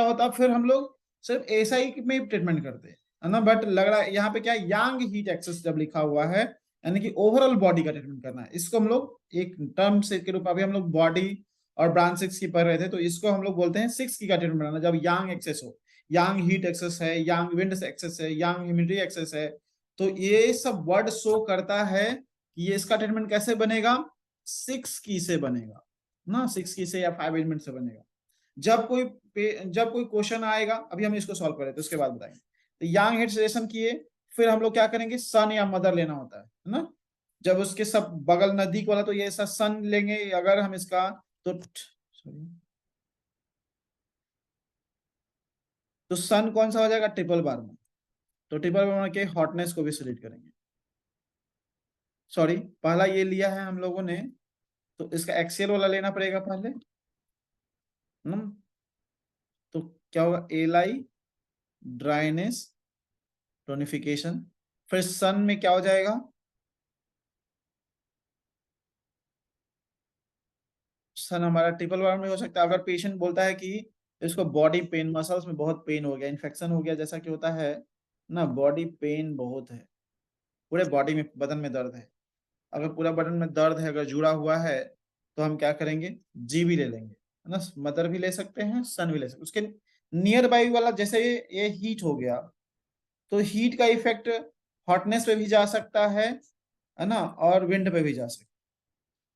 S1: होता, फिर हम लोग सिर्फ एसआई में ट्रीटमेंट करते हैं, है ना? बट लग रहा है यहाँ पे क्या, यांग हीट एक्सेस जब लिखा हुआ है, यानी कि ओवरऑल बॉडी का ट्रीटमेंट करना है। इसको हम लोग एक टर्म से के रूप में, अभी हम लोग बॉडी और ब्रांच 6 की पढ़ रहे थे, तो इसको हम लोग बोलते हैं 6 की का ट्रीटमेंट बनाना, जब यांग एक्सेस हो, यांग हीट एक्सेस है, यांग विंड एक्सेस है, यांग ह्यूमिडिटी एक्सेस है। तो ये सब वर्ड शो करता है कि ये इसका ट्रीटमेंट कैसे बनेगा, 6 की से बनेगा ना, 6 की से या 5 एलिमेंट से बनेगा। जब कोई क्वेश्चन आएगा, अभी हम इसको सॉल्व करें तो उसके बाद बताएंगे। तो यांग हीट सिलेक्शन किए, फिर हम लोग क्या करेंगे, सन या मदर लेना होता है ना? जब उसके सब बगल नजदीक वाला, तो ये ऐसा सन लेंगे, अगर हम इसका तो सॉरी, तो सन कौन सा हो जाएगा, ट्रिपल बार में। तो ट्रिपल बार के हॉटनेस को भी सिलेक्ट करेंगे। सॉरी, पहला ये लिया है हम लोगों ने, तो इसका एक्सेल वाला लेना पड़ेगा पहले ना। तो क्या होगा, एलाई ड्राइनेस टोनिफिकेशन, फिर सन में क्या हो जाएगा, सन हमारा ट्रिपल बार में हो सकता है अगर पेशेंट बोलता है कि इसको बॉडी पेन, मसल्स में बहुत पेन हो गया, इन्फेक्शन हो गया, जैसा कि होता है ना, बॉडी पेन बहुत है, पूरे बॉडी में, बदन में दर्द है। अगर पूरा बदन में दर्द है, अगर जुड़ा हुआ है, तो हम क्या करेंगे, जी भी ले लेंगे, है ना? मदर भी ले सकते हैं, सन भी ले सकते हैं। उसके नियर बाई वाला, जैसे ये हीट हो गया, तो हीट का इफेक्ट हॉटनेस पे भी जा सकता है ना, और विंड पे भी जा सकता है।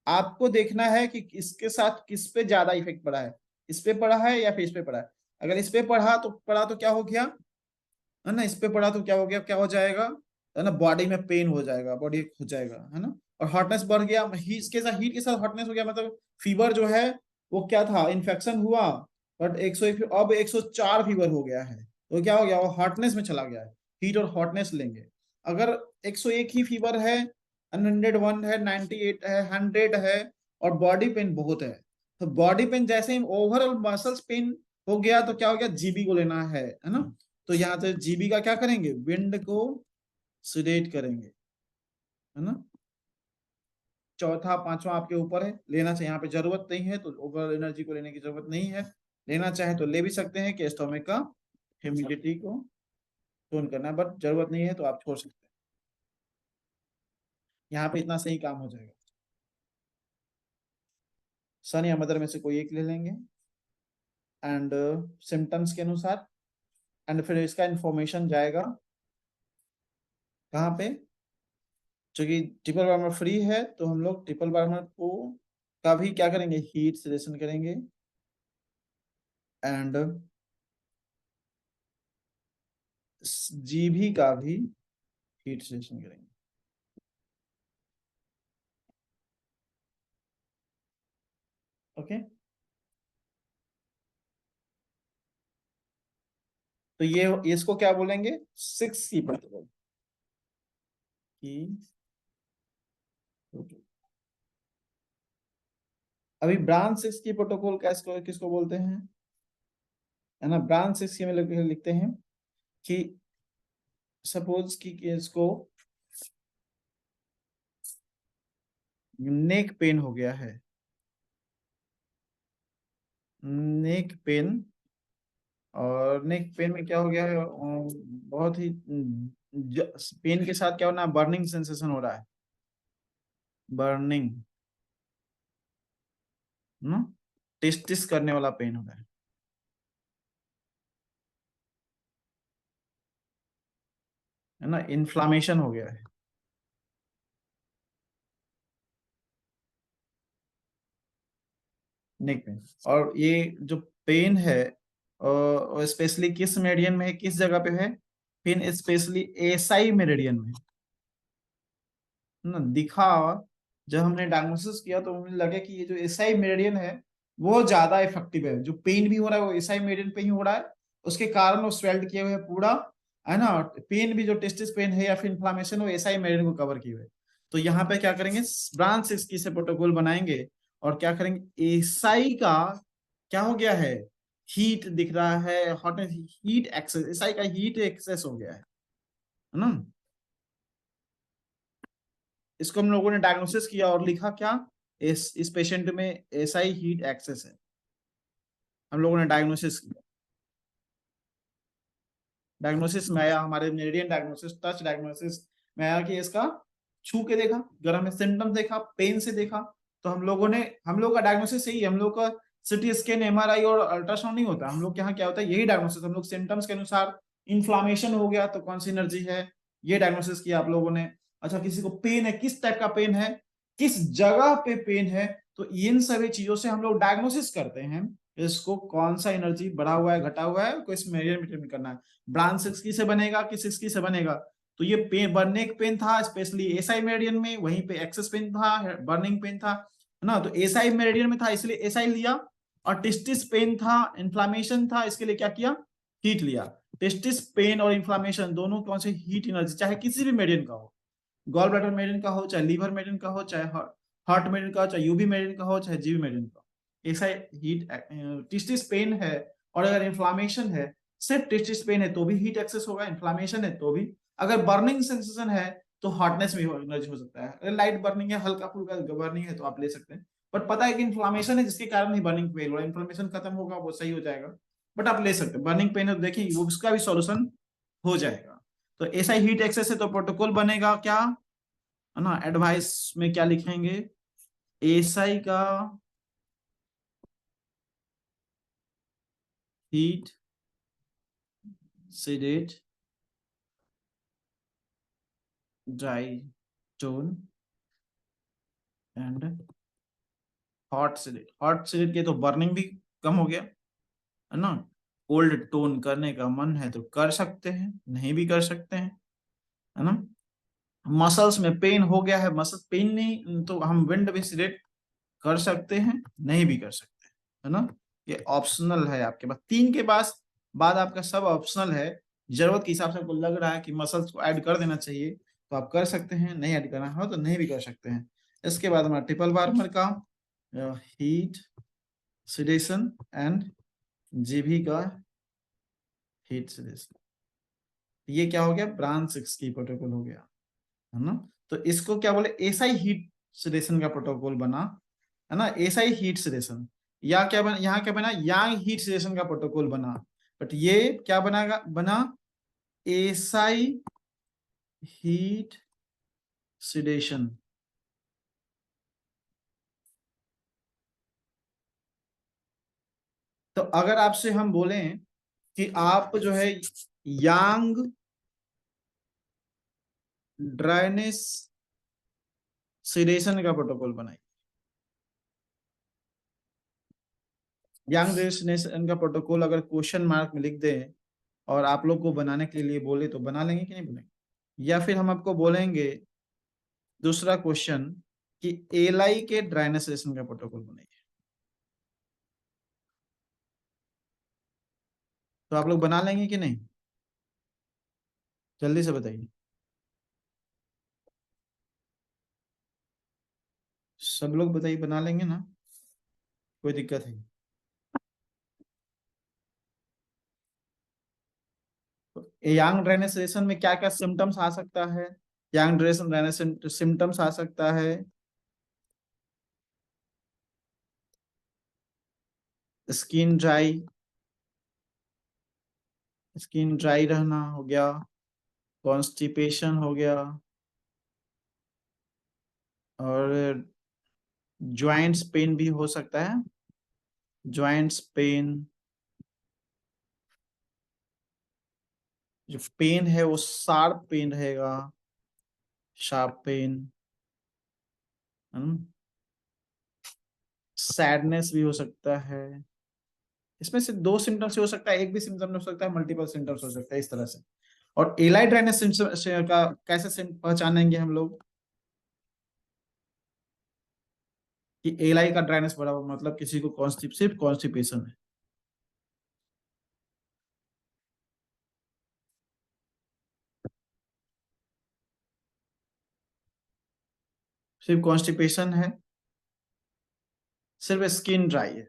S1: आपको देखना है कि इसके साथ किस पे ज्यादा इफेक्ट पड़ा है, इस पे पड़ा है या फिर इस पे पड़ा है। अगर इस पे पड़ा तो क्या हो गया, है ना? इस पे पड़ा तो क्या हो गया, क्या हो जाएगा, है ना, बॉडी में पेन हो जाएगा, बॉडी हो जाएगा, है ना? और हॉटनेस बढ़ गया, हीट के साथ हॉटनेस हो गया, मतलब फीवर जो है वो क्या था, इन्फेक्शन हुआ, बट 101, अब 104 फीवर हो गया है, तो क्या हो गया, वो हॉटनेस में चला गया है। हीट और हॉटनेस लेंगे। अगर 101 ही फीवर है, 101 है, 98 है, 100 है, और बॉडी पेन बहुत है, तो बॉडी पेन जैसे ही ओवरऑल मसल्स पेन हो गया, तो क्या हो गया, जीबी को लेना है ना? तो यहाँ से जीबी का क्या करेंगे, विंड को सिलेक्ट करेंगे, है ना? चौथा पांचवा आपके ऊपर है, लेना चाहिए, यहाँ पे जरूरत नहीं है तो ओवरऑल एनर्जी को लेने की जरूरत नहीं है। लेना चाहे तो ले भी सकते हैं कि स्टोमक का ह्यूमिडिटी को टोन करना है, बट जरूरत नहीं है तो आप छोड़ सकते हैं। यहाँ पे इतना सही काम हो जाएगा। सन या मदर में से कोई एक ले लेंगे, एंड सिम्टम्स के अनुसार, एंड फिर इसका इंफॉर्मेशन जाएगा कहाँ पे, क्योंकि ट्रिपल वार्मर फ्री है, तो हम लोग ट्रिपल वार्मर को का भी क्या करेंगे, हीट सिलेक्शन करेंगे, एंड जीभी का भी हीट सिलेक्शन करेंगे। ओके, तो ये इसको क्या बोलेंगे, 6 की प्रोटोकॉल की। अभी ब्रांच 6 की प्रोटोकॉल का इसको किसको बोलते हैं, है ना? ब्रांच 6 में लिखते हैं कि सपोज कि इसको नेक पेन हो गया है, नेक पेन, और नेक पेन में क्या हो गया है, बहुत ही पेन के साथ क्या होना, बर्निंग सेंसेशन हो रहा है, बर्निंग ना, टिस टिस करने वाला पेन हो रहा है ना, इन्फ्लामेशन हो गया है नेक पेन। और ये जो पेन है, स्पेशली किस मेरिडियन में है, किस जगह पे है, पेन स्पेशली एसाई मेरिडियन में, है ना? दिखा जब हमने डायग्नोसिस किया तो हमें लगा कि ये जो एसआई मेरिडियन है वो ज्यादा इफेक्टिव है, जो पेन भी हो रहा है वो एसआई मेरिडियन पे ही हो रहा है, उसके कारण वो स्वेल्ड किए हुए है पूरा, है ना। पेन भी जो टेस्टिस पेन है या फिर इन्फ्लामेशन वो एसआई मेरिडियन को कवर किए हुए है। तो यहाँ पे क्या करेंगे, ब्रांच 6 की से प्रोटोकॉल बनाएंगे और क्या करेंगे, एसआई का क्या हो गया है, हीट दिख रहा है, हॉटनेस, हीट एक्सेस, एसआई का हीट एक्सेस हो गया है ना। इसको हम लोगों ने डायग्नोसिस किया और लिखा क्या, इस पेशेंट में एसआई हीट एक्सेस है, हम लोगों ने डायग्नोसिस किया। डायग्नोसिस में आया, हमारे मेरिडियन डायग्नोसिस, टच डायग्नोसिस में आया कि इसका छू के देखा, गर्म में सिम्टम देखा, पेन से देखा, तो हम लोग का डायग्नोसिस यही, हम लोग का सिटी स्कैन एमआरआई और अल्ट्रासाउंड नहीं होता, हम लोग के यहाँ क्या होता है यही डायग्नोसिस, हम लोग सिम्टम्स के अनुसार, इन्फ्लामेशन हो गया तो कौन सी एनर्जी है, ये डायग्नोसिस किया आप लोगों ने। अच्छा, किसी को पेन है, किस टाइप का पेन है, किस जगह पे पेन है, तो इन सभी चीजों से हम लोग डायग्नोसिस करते हैं इसको कौन सा एनर्जी बढ़ा हुआ है घटा हुआ है, कोई मेजर करना है। ब्रांच 6 की से बनेगा कि 6 की से बनेगा, तो ये पेन, बर्निंग पेन था स्पेशली एसआई मेरिडियन में, वहीं पे एक्सेस पेन था, बर्निंग पेन था, है ना, तो एसआई मेरिडियन में था इसलिए एसआई लिया। और टेस्टिस पेन था, इन्फ्लामेशन था, इसके लिए क्या किया, हीट लिया। टेस्टिस पेन और इन्फ्लामेशन दोनों कौन से, हीट एनर्जी, चाहे किसी भी मेरिडियन का हो, गॉल ब्लैडर मेरिडियन का हो, चाहे लीवर मेरिडियन का हो, चाहे हार्ट मेरिडियन का हो, चाहे यूबी मेरिडियन का हो, चाहे जीवी मेरिडियन का हो, ऐसा हीट, टेस्टिस पेन है और अगर इन्फ्लामेशन है, सिर्फ टेस्टिस पेन है तो भी हीट एक्सेस होगा, इन्फ्लामेशन है तो भी, अगर बर्निंग सेंसेशन है तो हॉटनेस भी एनर्जी हो सकता है, अगर लाइट बर्निंग है, हल्का फुल्का बर्निंग है तो आप ले सकते हैं। बट पता है कि इन्फ्लामेशन है जिसके कारण ही बर्निंग फेल हो रहा है, इन्फ्लामेशन खत्म होगा वो सही हो जाएगा, बट आप ले सकते हैं। बर्निंग पेन है तो देखिए वो उसका भी सॉल्यूशन हो जाएगा। तो ऐसा हीट एक्सेस है तो प्रोटोकॉल बनेगा क्या, है ना, एडवाइस में क्या लिखेंगे, एसआई का heat seeded dry tone and hot seeded, hot seeded के तो बर्निंग भी कम हो गया, है ना। कोल्ड टोन करने का मन है तो कर सकते हैं, नहीं भी कर सकते हैं, है ना। मसल्स में पेन हो गया है, मसल पेन नहीं तो हम विंड भी सीडेट कर सकते हैं, नहीं भी कर सकते हैं, है ना। ये ऑप्शनल है आपके पास, 3 के पास बाद आपका सब ऑप्शनल है। जरूरत के हिसाब से आपको लग रहा है कि मसल्स को ऐड कर देना चाहिए तो आप कर सकते हैं, नहीं ऐड करना हो तो नहीं भी कर सकते हैं। इसके बाद हमारा ट्रिपल वार्मर का हीट सिडेशन एंड जीभी का हीट सिडेशन, ये क्या हो गया, ब्रांच 6 की प्रोटोकॉल हो गया, है ना। तो इसको क्या बोले, एसआई हीट सिडेशन का प्रोटोकॉल बना, है ना, एसआई हीट सिडेशन, या क्या बना, यहाँ क्या बना, यांग हीट सिडेशन का प्रोटोकॉल बना, बट ये क्या बनागा, बना एसआई हीट सिडेशन। तो अगर आपसे हम बोलें कि आप जो है यांग ड्राइनेस सिडेशन का प्रोटोकॉल बनाइए, यांग ड्राइनेस का प्रोटोकॉल अगर क्वेश्चन मार्क में लिख दें और आप लोग को बनाने के लिए बोले तो बना लेंगे कि नहीं बनेंगे, या फिर हम आपको बोलेंगे दूसरा क्वेश्चन कि एलाई के ड्राइनेसेशन का प्रोटोकॉल बनाइए, तो आप लोग बना लेंगे कि नहीं, जल्दी से बताइए। सब लोग बताइए, बना लेंगे ना, कोई दिक्कत है। तो यांग ड्राइनेसेशन में क्या क्या सिम्टम्स आ सकता है, यांग ड्राइनेशन सिम्टम्स आ सकता है, स्किन ड्राई, स्किन ड्राई रहना हो गया, कॉन्स्टिपेशन हो गया, और ज्वाइंट्स पेन भी हो सकता है, ज्वाइंट्स पेन, जो पेन है वो शार्प पेन रहेगा, शार्प पेन, सैडनेस भी हो सकता है, इसमें से 2 सिम्टम्स हो सकता है, एक भी सिम्टम हो सकता है, मल्टीपल सिम्टम्स हो सकता है, इस तरह से। और एलाई ड्राइनेस का कैसे पहचानेंगे हम लोग, कि एलाई का ड्राइनेस बढ़ा हुआ मतलब किसी को सिर्फ कॉन्स्टिपेशन है। सिर्फ कॉन्स्टिपेशन है, सिर्फ स्किन ड्राई है।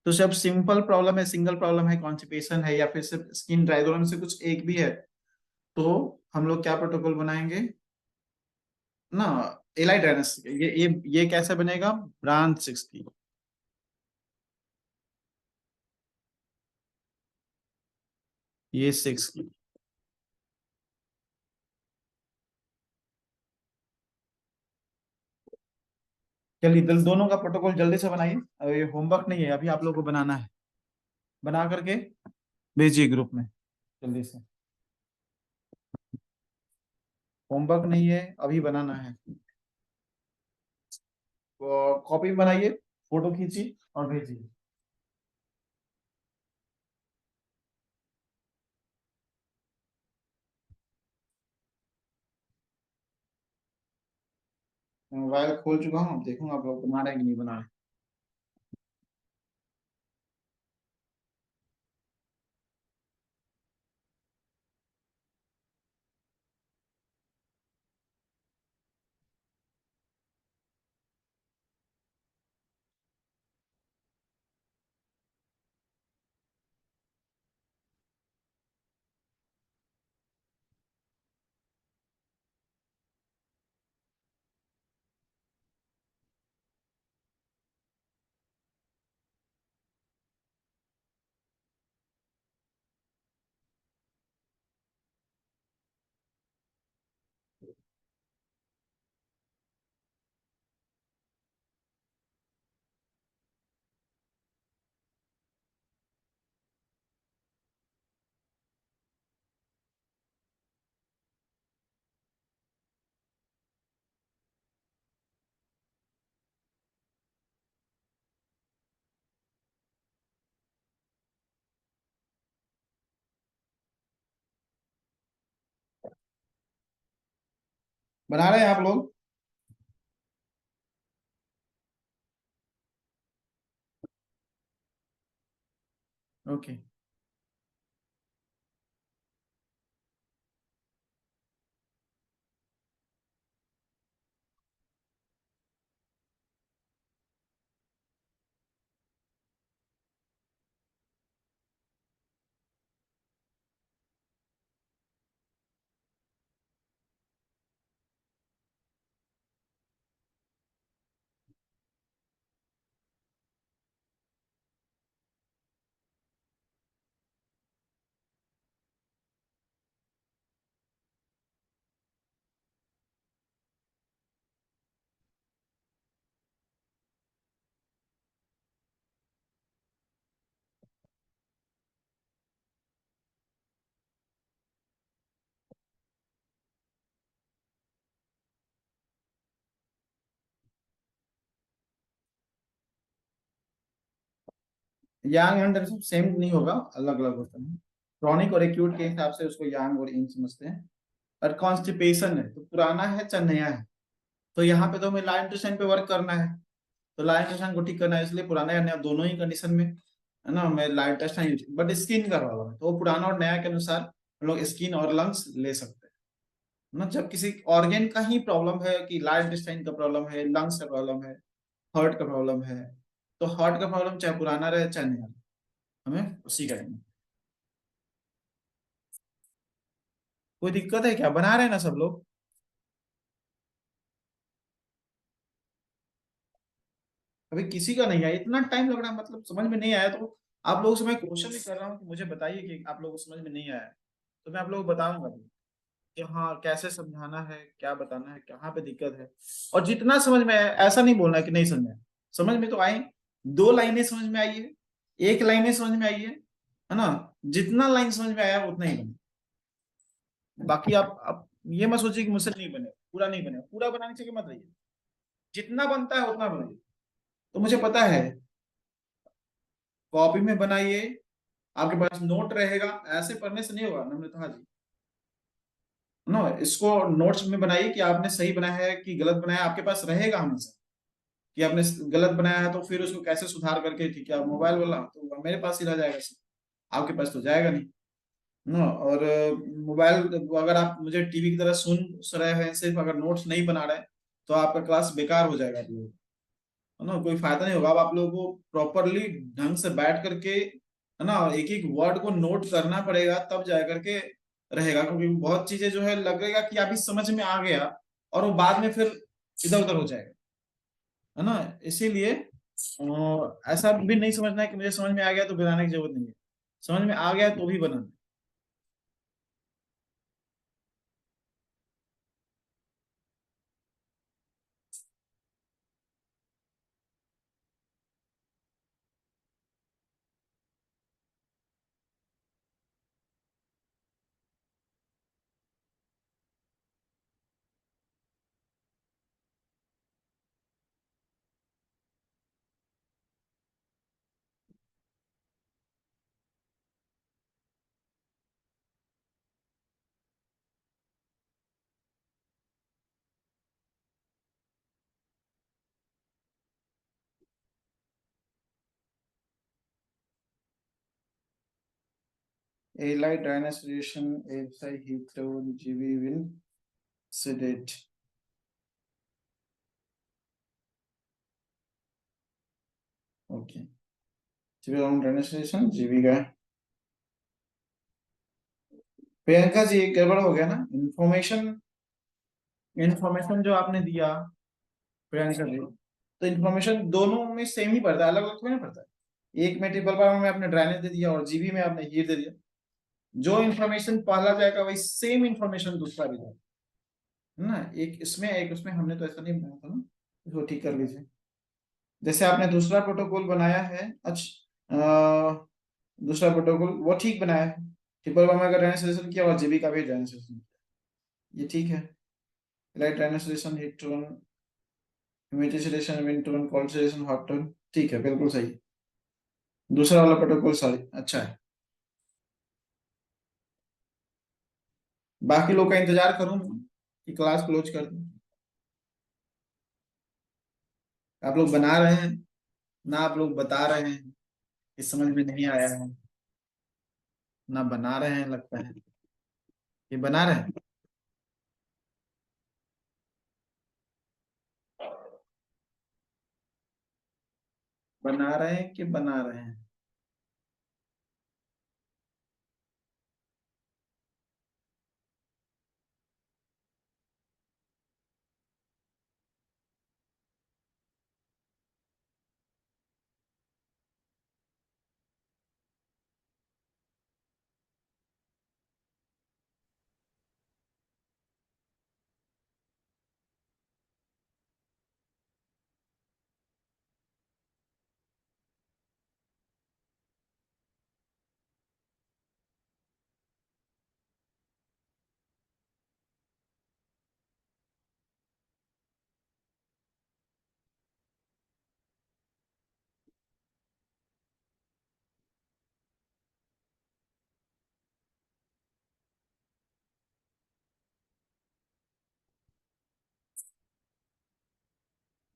S1: तो जब सिंपल प्रॉब्लम है, सिंगल प्रॉब्लम है, कॉन्स्टिपेशन है, या फिर सिर्फ स्किन ड्राई, दोनों में से कुछ एक भी है, तो हम लोग क्या प्रोटोकॉल बनाएंगे ना, एलाई ड्राइनेस। ये कैसे बनेगा, ब्रांच 6 की। ये 6 की। चलिए दोनों का प्रोटोकॉल जल्दी से बनाइए, ये होमवर्क नहीं है, अभी आप लोगों को बनाना है। बना करके भेजिए ग्रुप में जल्दी से। होमवर्क नहीं है, अभी बनाना है। कॉपी बनाइए, फोटो खींचिए और भेजिए। मोबाइल खोल चुका हूँ, देखूंगा आप लोग बना रहे हैं कि नहीं बना रहे। बना रहे हैं आप लोग। ओके। यांग एंड सब सेम नहीं होगा, अलग अलग होता है। क्रॉनिक और एक्यूट के हिसाब से उसको यांग और इन समझते हैं। और कॉन्स्टिपेशन है तो पुराना है चाहे नया है, तो यहाँ पे तो हमें लाइन टू साइन पे वर्क करना है। तो लाइन टू साइन को ठीक करना है, इसलिए पुराना या नया दोनों ही कंडीशन में है ना, मैं line test use, but skin का प्रॉब्लम है तो वो पुराना और नया के अनुसार हम लोग स्किन और लंग्स ले सकते हैं ना। जब किसी ऑर्गेन का ही प्रॉब्लम है कि लाइन टेस्टाइन का प्रॉब्लम है, लंग्स का प्रॉब्लम है, हार्ट का प्रॉब्लम है, तो हार्ट का प्रॉब्लम चाहे पुराना रहे चाहे नया, हमें उसी का लेना। कोई दिक्कत है क्या, बना रहे हैं ना सब लोग। अभी किसी का नहीं आया, इतना टाइम लग रहा है, मतलब समझ में नहीं आया तो आप लोगों से मैं क्वेश्चन भी कर रहा हूँ कि मुझे बताइए कि आप लोगों को समझ में नहीं आया है, तो मैं आप लोगों को बताऊंगा भी कि हाँ कैसे समझाना है, क्या बताना है, कहाँ पे दिक्कत है। और जितना समझ में आया, ऐसा नहीं बोलना है कि नहीं समझ में आया। समझ में तो आई, 2 लाइनें समझ में आई है, 1 लाइनें समझ में आई है ना। जितना लाइन समझ में आया उतना ही बने। बाकी आप ये मत सोचिए कि मुझसे नहीं बने, पूरा नहीं बने, पूरा बनाने के मत रहिए, जितना बनता है उतना बनाइए। तो मुझे पता है, कॉपी में बनाइए, आपके पास नोट रहेगा, ऐसे पढ़ने से नहीं होगा नम्रता जी। नो, इसको नोट्स में बनाइए कि आपने सही बनाया है कि गलत बनाया है, आपके पास रहेगा हमेशा कि आपने गलत बनाया है तो फिर उसको कैसे सुधार करके ठीक है। मोबाइल वाला तो मेरे पास ही रह जाएगा, आपके पास तो जाएगा नहीं ना। और मोबाइल, अगर आप मुझे टीवी की तरह सुन रहे हैं सिर्फ, अगर नोट्स नहीं बना रहे तो आपका क्लास बेकार हो जाएगा आप लोगों को, है ना, कोई फायदा नहीं होगा। अब आप लोगों को प्रॉपरली ढंग से बैठ करके, है ना, एक एक वर्ड को नोट करना पड़ेगा, तब जा करके रहेगा। क्योंकि बहुत चीजें जो है लगेगा कि अभी समझ में आ गया और वो बाद में फिर इधर उधर हो जाएगा, है ना। इसीलिए ऐसा भी नहीं समझना है कि मुझे समझ में आ गया तो बनाने की जरूरत नहीं है, समझ में आ गया तो भी बनाना। A-light ionization, A-psi heat level, GB will sedate. Okay, GB round ionization, GB का। प्रियंका जी, एक गड़बड़ हो गया ना, इंफॉर्मेशन, इंफॉर्मेशन जो आपने दिया प्रियंका जी, तो इंफॉर्मेशन दोनों में सेम ही पड़ता है, अलग अलग थोड़ी ना पड़ता है। एक में ट्रिपल बार में आपने ड्राइनेज दे दिया और जीबी में आपने हीट दे दिया। जो इंफॉर्मेशन पहला जाएगा वही सेम इंफॉर्मेशन दूसरा भी जाएगा, है ना। एक इसमें एक उसमें, हमने तो ऐसा नहीं बनाया था ना, इसको ठीक कर लीजिए। जैसे आपने दूसरा प्रोटोकॉल बनाया है, अच्छा, दूसरा प्रोटोकॉल वो ठीक बनाया है, ट्रिपल बार में अगर ट्रांसलेशन किया और जीबी का भी ट्रांसलेशन, ये ठीक है। Light translation, heat tone, humidity selection, wind tone, cold selection, hot tone, ठीक है, बिल्कुल सही। दूसरा वाला प्रोटोकॉल सॉरी अच्छा है। बाकी लोग का इंतजार करूं कि क्लास क्लोज कर दूं। आप लोग बना रहे हैं ना, आप लोग बता रहे हैं, इस समझ में नहीं आया है ना, बना रहे हैं लगता है। ये बना रहे हैं, बना रहे हैं कि बना रहे हैं।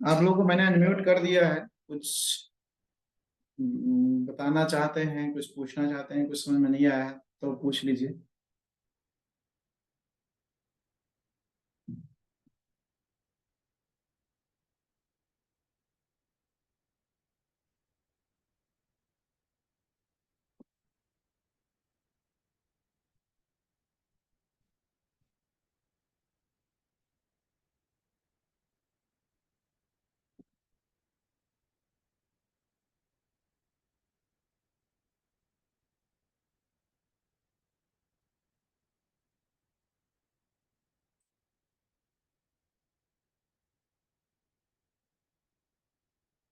S1: आप लोगों को मैंने अनम्यूट कर दिया है, कुछ बताना चाहते हैं, कुछ पूछना चाहते हैं, कुछ समझ में नहीं आया है तो पूछ लीजिए।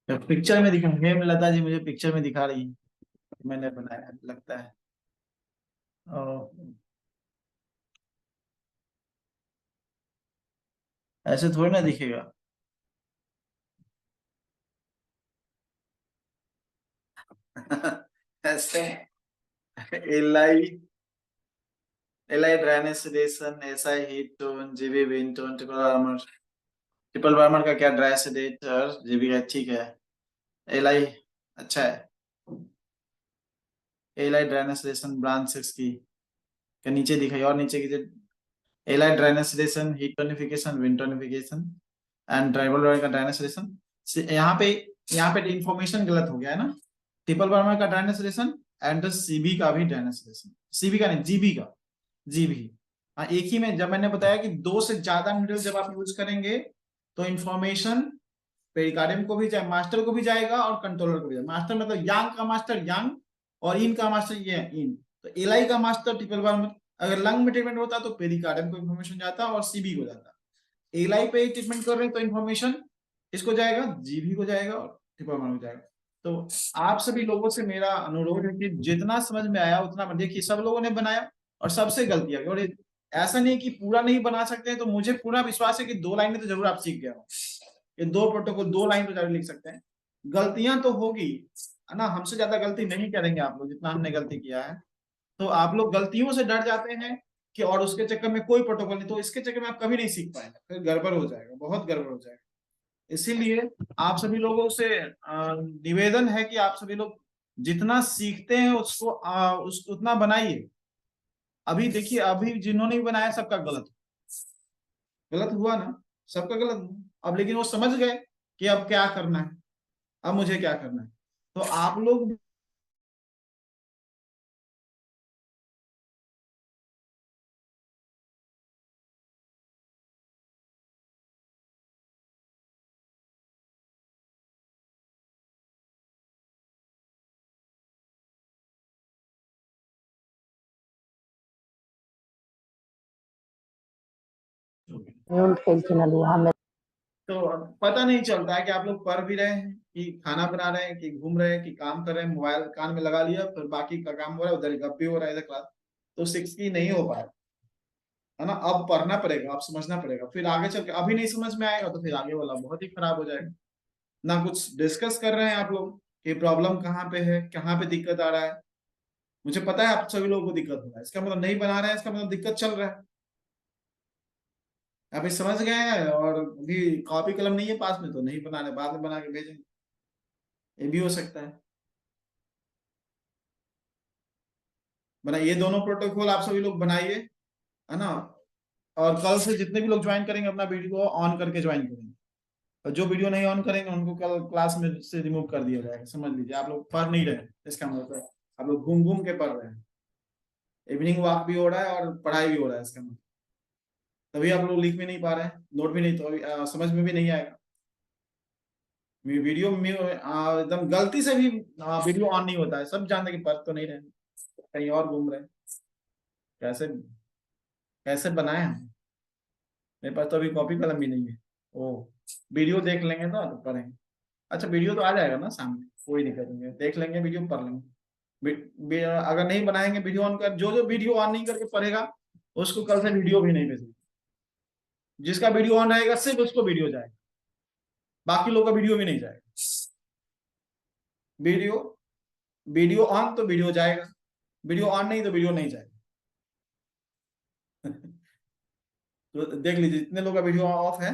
S1: तो पिक्चर में दिखाएंगे, लता जी मुझे पिक्चर में दिखा रही है, मैंने बनाया लगता है। और ऐसे थोड़ी ना दिखेगा। ऐसे LI, LI dryness sedation, SI heat tone, GB wind tone, triple warmer. Triple warmer का क्या ड्राई सेडेटर, जीबी का ठीक है। एलआई अच्छा है। एलआई ड्राइनेस सेडेशन ब्रांच 6 की के नीचे दिखाई और नीचे की LI dryness sedation, heat tonification, wind tonification and triple warmer का ड्राइनेस सेडेशन। यहाँ पे इंफॉर्मेशन गलत हो गया है ना। ट्रिपल वार्मर का ड्राइनेस सेडेशन एंड सीबी का भी ड्राइनेस सेडेशन, सीबी का नहीं जीबी का, जीबी। हाँ एक ही में, जब मैंने बताया कि दो से ज्यादा मटेरियल जब आप यूज करेंगे तो इंफॉर्मेशन पेरिकार्डियम को भी जाए, मास्टर को भी जाएगा और कंट्रोलर को भी जाएगा। मास्टर मतलब यांग का मास्टर यांग, और इन का मास्टर ये इन। तो एलआई का मास्टर ट्रिपल वार्मर, अगर लंग में ट्रीटमेंट होता तो पेरिकार्डियम को इन्फॉर्मेशन जाता और सीबी को जाता। एलआई पे ट्रीटमेंट कर रहे हैं तो इन्फॉर्मेशन इसको जाएगा, जीबी को जाएगा और ट्रिपल वार्मर को जाएगा। तो आप सभी लोगों से मेरा अनुरोध है कि जितना समझ में आया उतना देखिए, सब लोगों ने बनाया और सबसे गलतियां, और ऐसा नहीं कि पूरा नहीं बना सकते हैं। तो मुझे पूरा विश्वास है कि 2 लाइनें तो जरूर आप सीख गए हो, ये 2 प्रोटोकॉल 2 लाइन तो जरूर लिख सकते हैं। गलतियां तो होगी, है ना, हमसे ज्यादा गलती नहीं करेंगे आप लोग जितना हमने गलती किया है। तो आप लोग गलतियों से डर जाते हैं कि, और उसके चक्कर में कोई प्रोटोकॉल नहीं, तो इसके चक्कर में आप कभी नहीं सीख पाएंगे, फिर गड़बड़ हो जाएगा, बहुत गड़बड़ हो जाएगा। इसीलिए आप सभी लोगों से निवेदन है कि आप सभी लोग जितना सीखते हैं उसको उतना बनाइए। अभी देखिए, अभी जिन्होंने भी बनाया सबका गलत, गलत हुआ ना, सबका गलत हुआ। अब लेकिन वो समझ गए कि अब क्या करना है, अब मुझे क्या करना है। तो आप लोग
S2: म्यूट फेंक हमें।
S1: तो पता नहीं चलता है कि आप लोग पढ़ भी रहे हैं कि खाना बना रहे हैं कि घूम रहे हैं कि काम कर रहे हैं, मोबाइल कान में लगा लिया, फिर बाकी का काम हो रहा है, उधर गप भी हो रहा है, इधर क्लास। तो 6 की नहीं हो पाया, है ना। अब पढ़ना पड़ेगा, अब समझना पड़ेगा, फिर आगे चल के अभी नहीं समझ में आएगा तो फिर आगे वाला बहुत ही खराब हो जाएगा। ना कुछ डिस्कस कर रहे हैं आप लोग कि प्रॉब्लम कहाँ पे है, कहाँ पे दिक्कत आ रहा है। मुझे पता है आप सभी लोगों को दिक्कत हो रहा है, इसका मतलब नहीं बना रहे हैं, इसका मतलब दिक्कत चल रहा है। अभी समझ गए हैं और अभी कॉपी कलम नहीं है पास में तो नहीं बना रहे, बाद में बना के भेजेंगे, ये भी हो सकता है। बना ये दोनों प्रोटोकॉल आप सभी लोग बनाइए, है ना। और कल से जितने भी लोग ज्वाइन करेंगे अपना वीडियो ऑन करके ज्वाइन करेंगे, और जो वीडियो नहीं ऑन करेंगे उनको कल क्लास में से रिमूव कर दिया जाएगा। समझ लीजिए, आप लोग पढ़ नहीं रहे, इसका मतलब आप लोग घूम घूम के पढ़ रहे हैं। इवनिंग वॉक भी हो रहा है और पढ़ाई भी हो रहा है, इसका मतलब तभी आप लोग लिख भी नहीं पा रहे हैं, नोट भी नहीं, तो अभी समझ में भी नहीं आएगा। वीडियो में एकदम गलती से भी वीडियो ऑन नहीं होता है, सब जानते हैं कि पढ़ तो नहीं रहे, कहीं और घूम रहे हैं। कैसे कैसे बनाए हम, मेरे पास तो अभी कॉपी कलम भी नहीं है। ओ, वीडियो देख लेंगे तो पढ़ेंगे। अच्छा वीडियो तो आ जाएगा ना सामने, कोई दिक्कत नहीं है, देख लेंगे वीडियो, पढ़ लेंगे। अगर नहीं बनाएंगे वीडियो ऑन कर, जो जो वीडियो ऑन नहीं करके पढ़ेगा उसको कल से वीडियो भी नहीं भेजेंगे। जिसका वीडियो ऑन रहेगा सिर्फ उसको वीडियो जाएगा, बाकी लोग का वीडियो भी नहीं जाएगा। वीडियो वीडियो ऑन तो वीडियो जाएगा, वीडियो ऑन नहीं तो वीडियो नहीं जाएगा। तो देख लीजिए, जितने लोग का वीडियो ऑफ है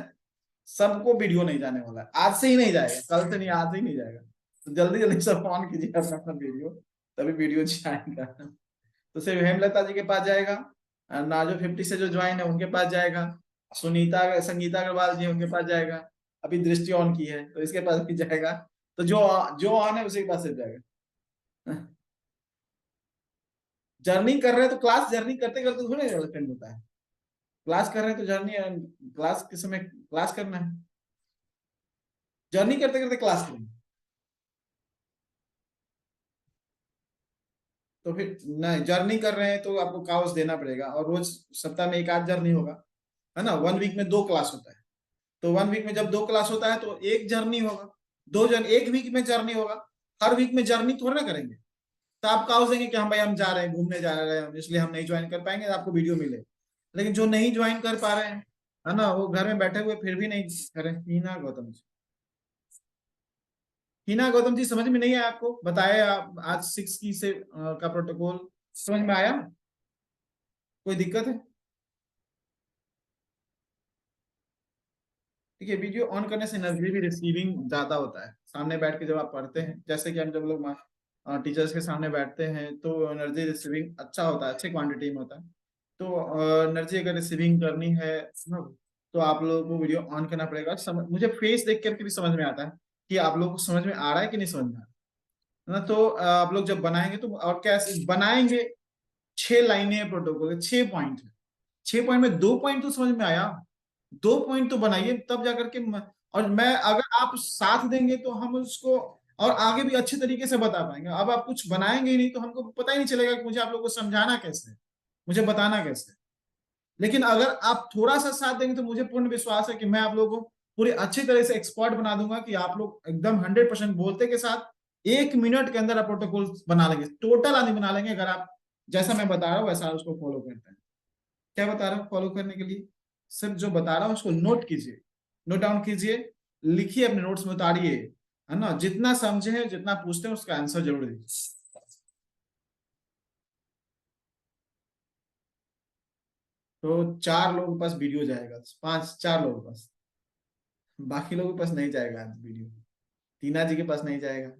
S1: सबको वीडियो नहीं जाने वाला है, आज से ही नहीं जाएगा, कल से नहीं, आज से ही नहीं जाएगा। तो जल्दी जल्दी सब ऑन कीजिए अपना अपना वीडियो, तभी वीडियो जाएगा। तो सिर्फ हेमलता जी के पास जाएगा, नाजो 50 से जो ज्वाइन है उनके पास जाएगा, सुनीता संगीता अग्रवाल जी उनके पास जाएगा, अभी दृष्टि ऑन की है तो इसके पास भी जाएगा। तो जो जो ऑन है उसी के पास सिर्फ जाएगा। जर्नी कर रहे हैं तो क्लास जर्नी करते करते थोड़ी अटेंड होता है, क्लास कर रहे हैं तो जर्नी, क्लास के समय क्लास करना है, जर्नी करते करते क्लास करेंगे। तो फिर नहीं, जर्नी कर रहे हैं तो आपको काउंस देना पड़ेगा, और रोज सप्ताह में एक आध जर्नी होगा, है ना। 1 वीक में 2 क्लास होता है, तो 1 वीक में जब 2 क्लास होता है तो एक जर्नी होगा, एक वीक में जर्नी होगा। हर वीक में जर्नी थोड़ा ना करेंगे, तो आप काउंस देंगे कि हम भाई हम जा रहे हैं, घूमने जा रहे हैं, इसलिए हम नहीं ज्वाइन कर पाएंगे, आपको वीडियो मिले। लेकिन जो नहीं ज्वाइन कर पा रहे हैं, है ना, वो घर में बैठे हुए फिर भी नहीं करें, ही ना गौतम जी। हिना गौतम जी समझ में नहीं आया आपको? बताया आप आज 6 की से का प्रोटोकॉल समझ में आया? कोई दिक्कत है? ठीक है, वीडियो ऑन करने से एनर्जी भी रिसीविंग ज्यादा होता है। सामने बैठ के जब आप पढ़ते हैं, जैसे कि हम जब लोग टीचर्स के सामने बैठते हैं तो एनर्जी रिसीविंग अच्छा होता है, अच्छे क्वांटिटी में होता है। तो एनर्जी अगर रिसीविंग करनी है तो आप लोगों को वीडियो ऑन करना पड़ेगा। मुझे फेस देख करके भी समझ में आता है कि आप लोगों को समझ में आ रहा है कि नहीं समझ में आ रहा है ना। तो आप लोग जब बनाएंगे तो, और कैसे बनाएंगे, 6 लाइनें है प्रोटोकॉल, 6 पॉइंट है। 6 पॉइंट में 2 पॉइंट तो समझ में आया, 2 पॉइंट तो बनाइए तब जाकर के और मैं, अगर आप साथ देंगे तो हम उसको और आगे भी अच्छे तरीके से बता पाएंगे। अब आप कुछ बनाएंगे ही नहीं तो हमको पता ही नहीं चलेगा कि मुझे आप लोगों को समझाना कैसे है, मुझे बताना कैसे है। लेकिन अगर आप थोड़ा सा साथ देंगे तो मुझे पूर्ण विश्वास है कि मैं आप लोगों को पूरी अच्छी तरह से एक्सपर्ट बना दूंगा कि आप लोग एकदम 100% बोलते के साथ 1 मिनट के अंदर आप प्रोटोकॉल बना लेंगे, टोटल आदमी बना लेंगे, अगर आप जैसा मैं बता रहा हूँ वैसा उसको फॉलो करते हैं। क्या बता रहा हूँ फॉलो करने के लिए? सिर्फ जो बता रहा हूँ उसको नोट कीजिए, नोट डाउन कीजिए, लिखिए, अपने नोट्स में उतारिए, है ना। जितना समझे हैं, जितना पूछते हैं उसका आंसर जरूर दीजिए। तो 4 लोगों के पास वीडियो जाएगा, 4 लोगों के पास, बाकी लोगों के पास नहीं जाएगा आज वीडियो। टीना जी के पास नहीं जाएगा,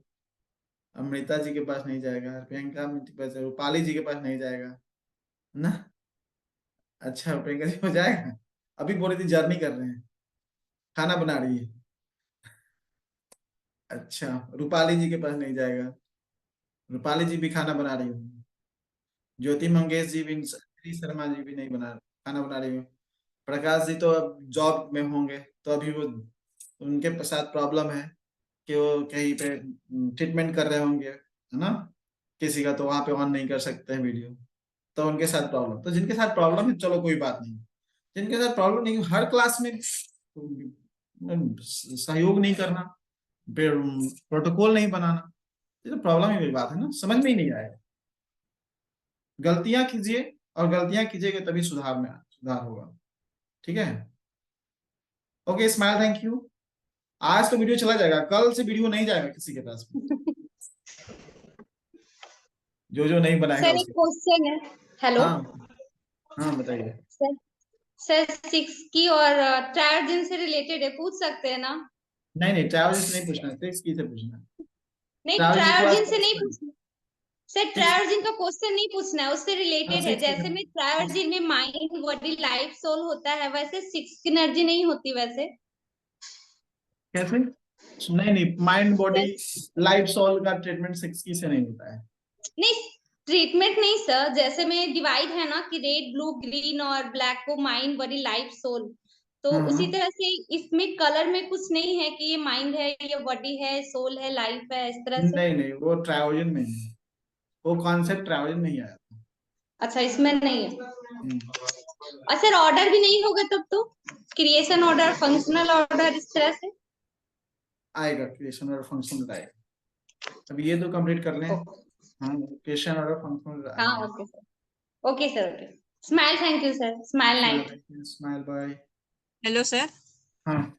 S1: अमृता जी के पास नहीं जाएगा, प्रियंका के पास, रूपाली जी के पास नहीं जाएगा ना। अच्छा, प्रियंका जी को जाएगा? अभी बोल रही थी जर्नी कर रहे हैं, खाना बना रही है। अच्छा, रूपाली जी के पास नहीं जाएगा, रूपाली जी भी खाना बना रही होंगी, ज्योति मंगेश जी भी, श्री शर्मा जी भी नहीं खाना बना रही हो। प्रकाश जी तो अब जॉब में होंगे, तो अभी वो, उनके साथ प्रॉब्लम है कि वो कहीं पे ट्रीटमेंट कर रहे होंगे, है ना। किसी का तो वहां पे ऑन नहीं कर सकते हैं वीडियो, तो उनके साथ प्रॉब्लम। तो जिनके साथ प्रॉब्लम है चलो कोई बात नहीं, जिनके साथ प्रॉब्लम नहीं, हर क्लास में सहयोग नहीं करना, प्रोटोकॉल नहीं बनाना, ये तो प्रॉब्लम ही, मेरी बात है ना, समझ में ही नहीं आएगा। गलतियां कीजिए, और गलतियां कीजिएगा तभी सुधार होगा। ठीक है, ओके स्माइल, थैंक यू। आज तो वीडियो चला जाएगा, कल से वीडियो नहीं जाएगा किसी के पास में, जो नहीं बनाएगा
S3: सर एक
S1: उसके।
S3: क्वेश्चन है। हेलो
S1: हाँ हाँ, बताइए।
S3: सर। सर 6 की और ट्रायोजन से रिलेटेड है, पूछ सकते हैं ना?
S1: नहीं नहीं, ट्रैवल से नहीं पूछना, सिक्स की से पूछना है।
S3: नहीं,
S1: ट्रैवल की क्लास
S3: ट्रायोजन से नहीं
S1: सिक्स
S3: पूछना सर,
S1: सिक्स
S3: ट्रायोजन का क्वेश्चन नहीं पूछना है, उससे रिलेटेड है। जैसे में
S1: सिक्स
S3: ट्रायोजन में माइंड बॉडी लाइफ सोल होता है, वैसे 6 की एनर्जी नहीं होती वैसे।
S1: कैसे? नहीं नहीं, माइंड बॉडी लाइफ सोल का ट्रीटमेंट सिक्स की से नहीं होता है।
S3: नहीं, ट्रीटमेंट नहीं सर, जैसे में डिवाइड है ना कि रेड ब्लू ग्रीन और ब्लैक को माइंड बॉडी लाइफ सोल, तो उसी तरह से इसमें कलर में कुछ नहीं है कि ये माइंड है, ये बॉडी है, सोल है, लाइफ है, इस तरह से।
S1: नहीं नहीं, वो ट्रायोजन में नहीं है, वो कॉन्सेप्ट ट्रायोजन में ही आया था।
S3: अच्छा, इसमें नहीं है।
S1: हम्म,
S3: और सर ऑर्डर भी नहीं होगा तब तो, क्रिएशन ऑर्डर, फंक्शनल ऑर्डर, इस तरह से।
S1: आएगा क्रिएशन और फंक्शन आएगा, अब ये तो कंप्लीट कर लें। हाँ, क्रिएशन और फंक्शन
S3: हाँ
S1: आएगा।
S3: Okay sir, okay sir, okay. Smile, thank you sir, smile night.
S1: Smile bye.
S4: Hello sir.
S1: हाँ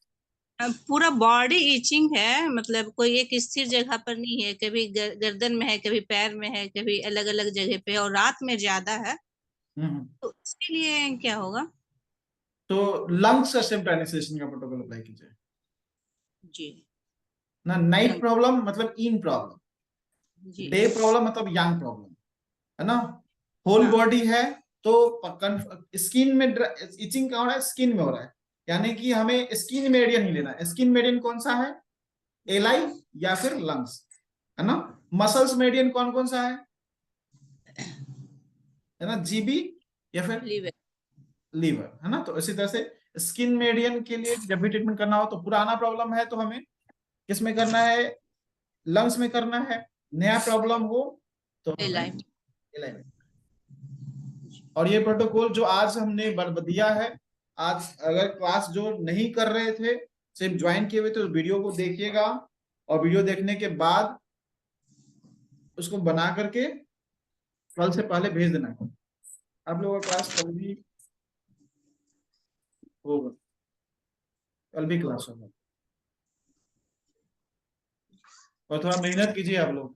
S4: पूरा बॉडी इचिंग है, मतलब कोई एक स्थिर जगह पर नहीं है, कभी गर्दन में है, कभी पैर में है, कभी अलग अलग जगह पे, और रात में ज्यादा है,
S1: हम्म।
S4: तो इसके लिए क्या होगा?
S1: तो लंग्स का सिम्प्लाइजेशन का प्रोटोकॉल अप्लाई कीजिए
S4: जी
S1: ना। नाइट प्रॉब्लम मतलब इन प्रॉब्लम,
S4: जी।
S1: डे प्रॉब्लम मतलब यंग प्रॉब्लम, है ना। होल
S4: हाँ
S1: बॉडी है तो स्किन में इचिंग का हो रहा है, स्किन में हो रहा है, यानी कि हमें स्किन मेडियन ही लेना है। स्किन मेडियन कौन सा है? एलाई या फिर लंग्स, है ना। मसल्स मेडियन कौन कौन सा है ना, जीबी या फिर
S4: लीवर।
S1: लीवर, है ना। तो इसी तरह से स्किन मेडियन के लिए जब भी ट्रीटमेंट करना हो, तो पुराना प्रॉब्लम है तो हमें किस में करना है? लंग्स में करना है। नया प्रॉब्लम हो तो हमें
S4: लाइफ।
S1: एलाई में। और ये प्रोटोकॉल जो आज हमने दिया है, आज अगर क्लास जो नहीं कर रहे थे, सिर्फ ज्वाइन किए हुए, तो वीडियो को देखिएगा, और वीडियो देखने के बाद उसको बना करके कल से पहले भेज देना। आप लोगों का क्लास कल भी होगा, कल भी क्लास होगा। और थोड़ा मेहनत कीजिए आप लोग,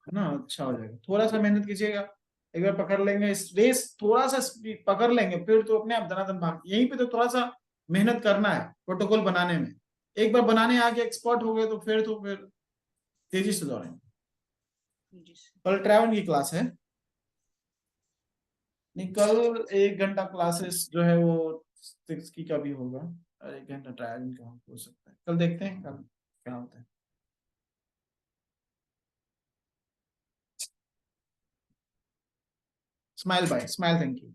S1: है ना, अच्छा हो जाएगा। थोड़ा सा मेहनत कीजिएगा, एक बार पकड़ लेंगे इस रेस, थोड़ा सा पकड़ लेंगे फिर तो अपने आप धनाधन भाग। यहीं पे तो थोड़ा सा मेहनत करना है प्रोटोकॉल बनाने में। एक बार बनाने आके एक्सपर्ट हो गए तो फिर तेजी से दौड़ेंगे।
S4: जी सर।
S1: कल ट्रैवल की क्लास है नहीं, कल 1 घंटा क्लासेस जो है वो 6 की का भी होगा, और 1 घंटा ट्रायल का हो सकता है। कल देखते हैं कल क्या होता है। Smile bye smile, thank you.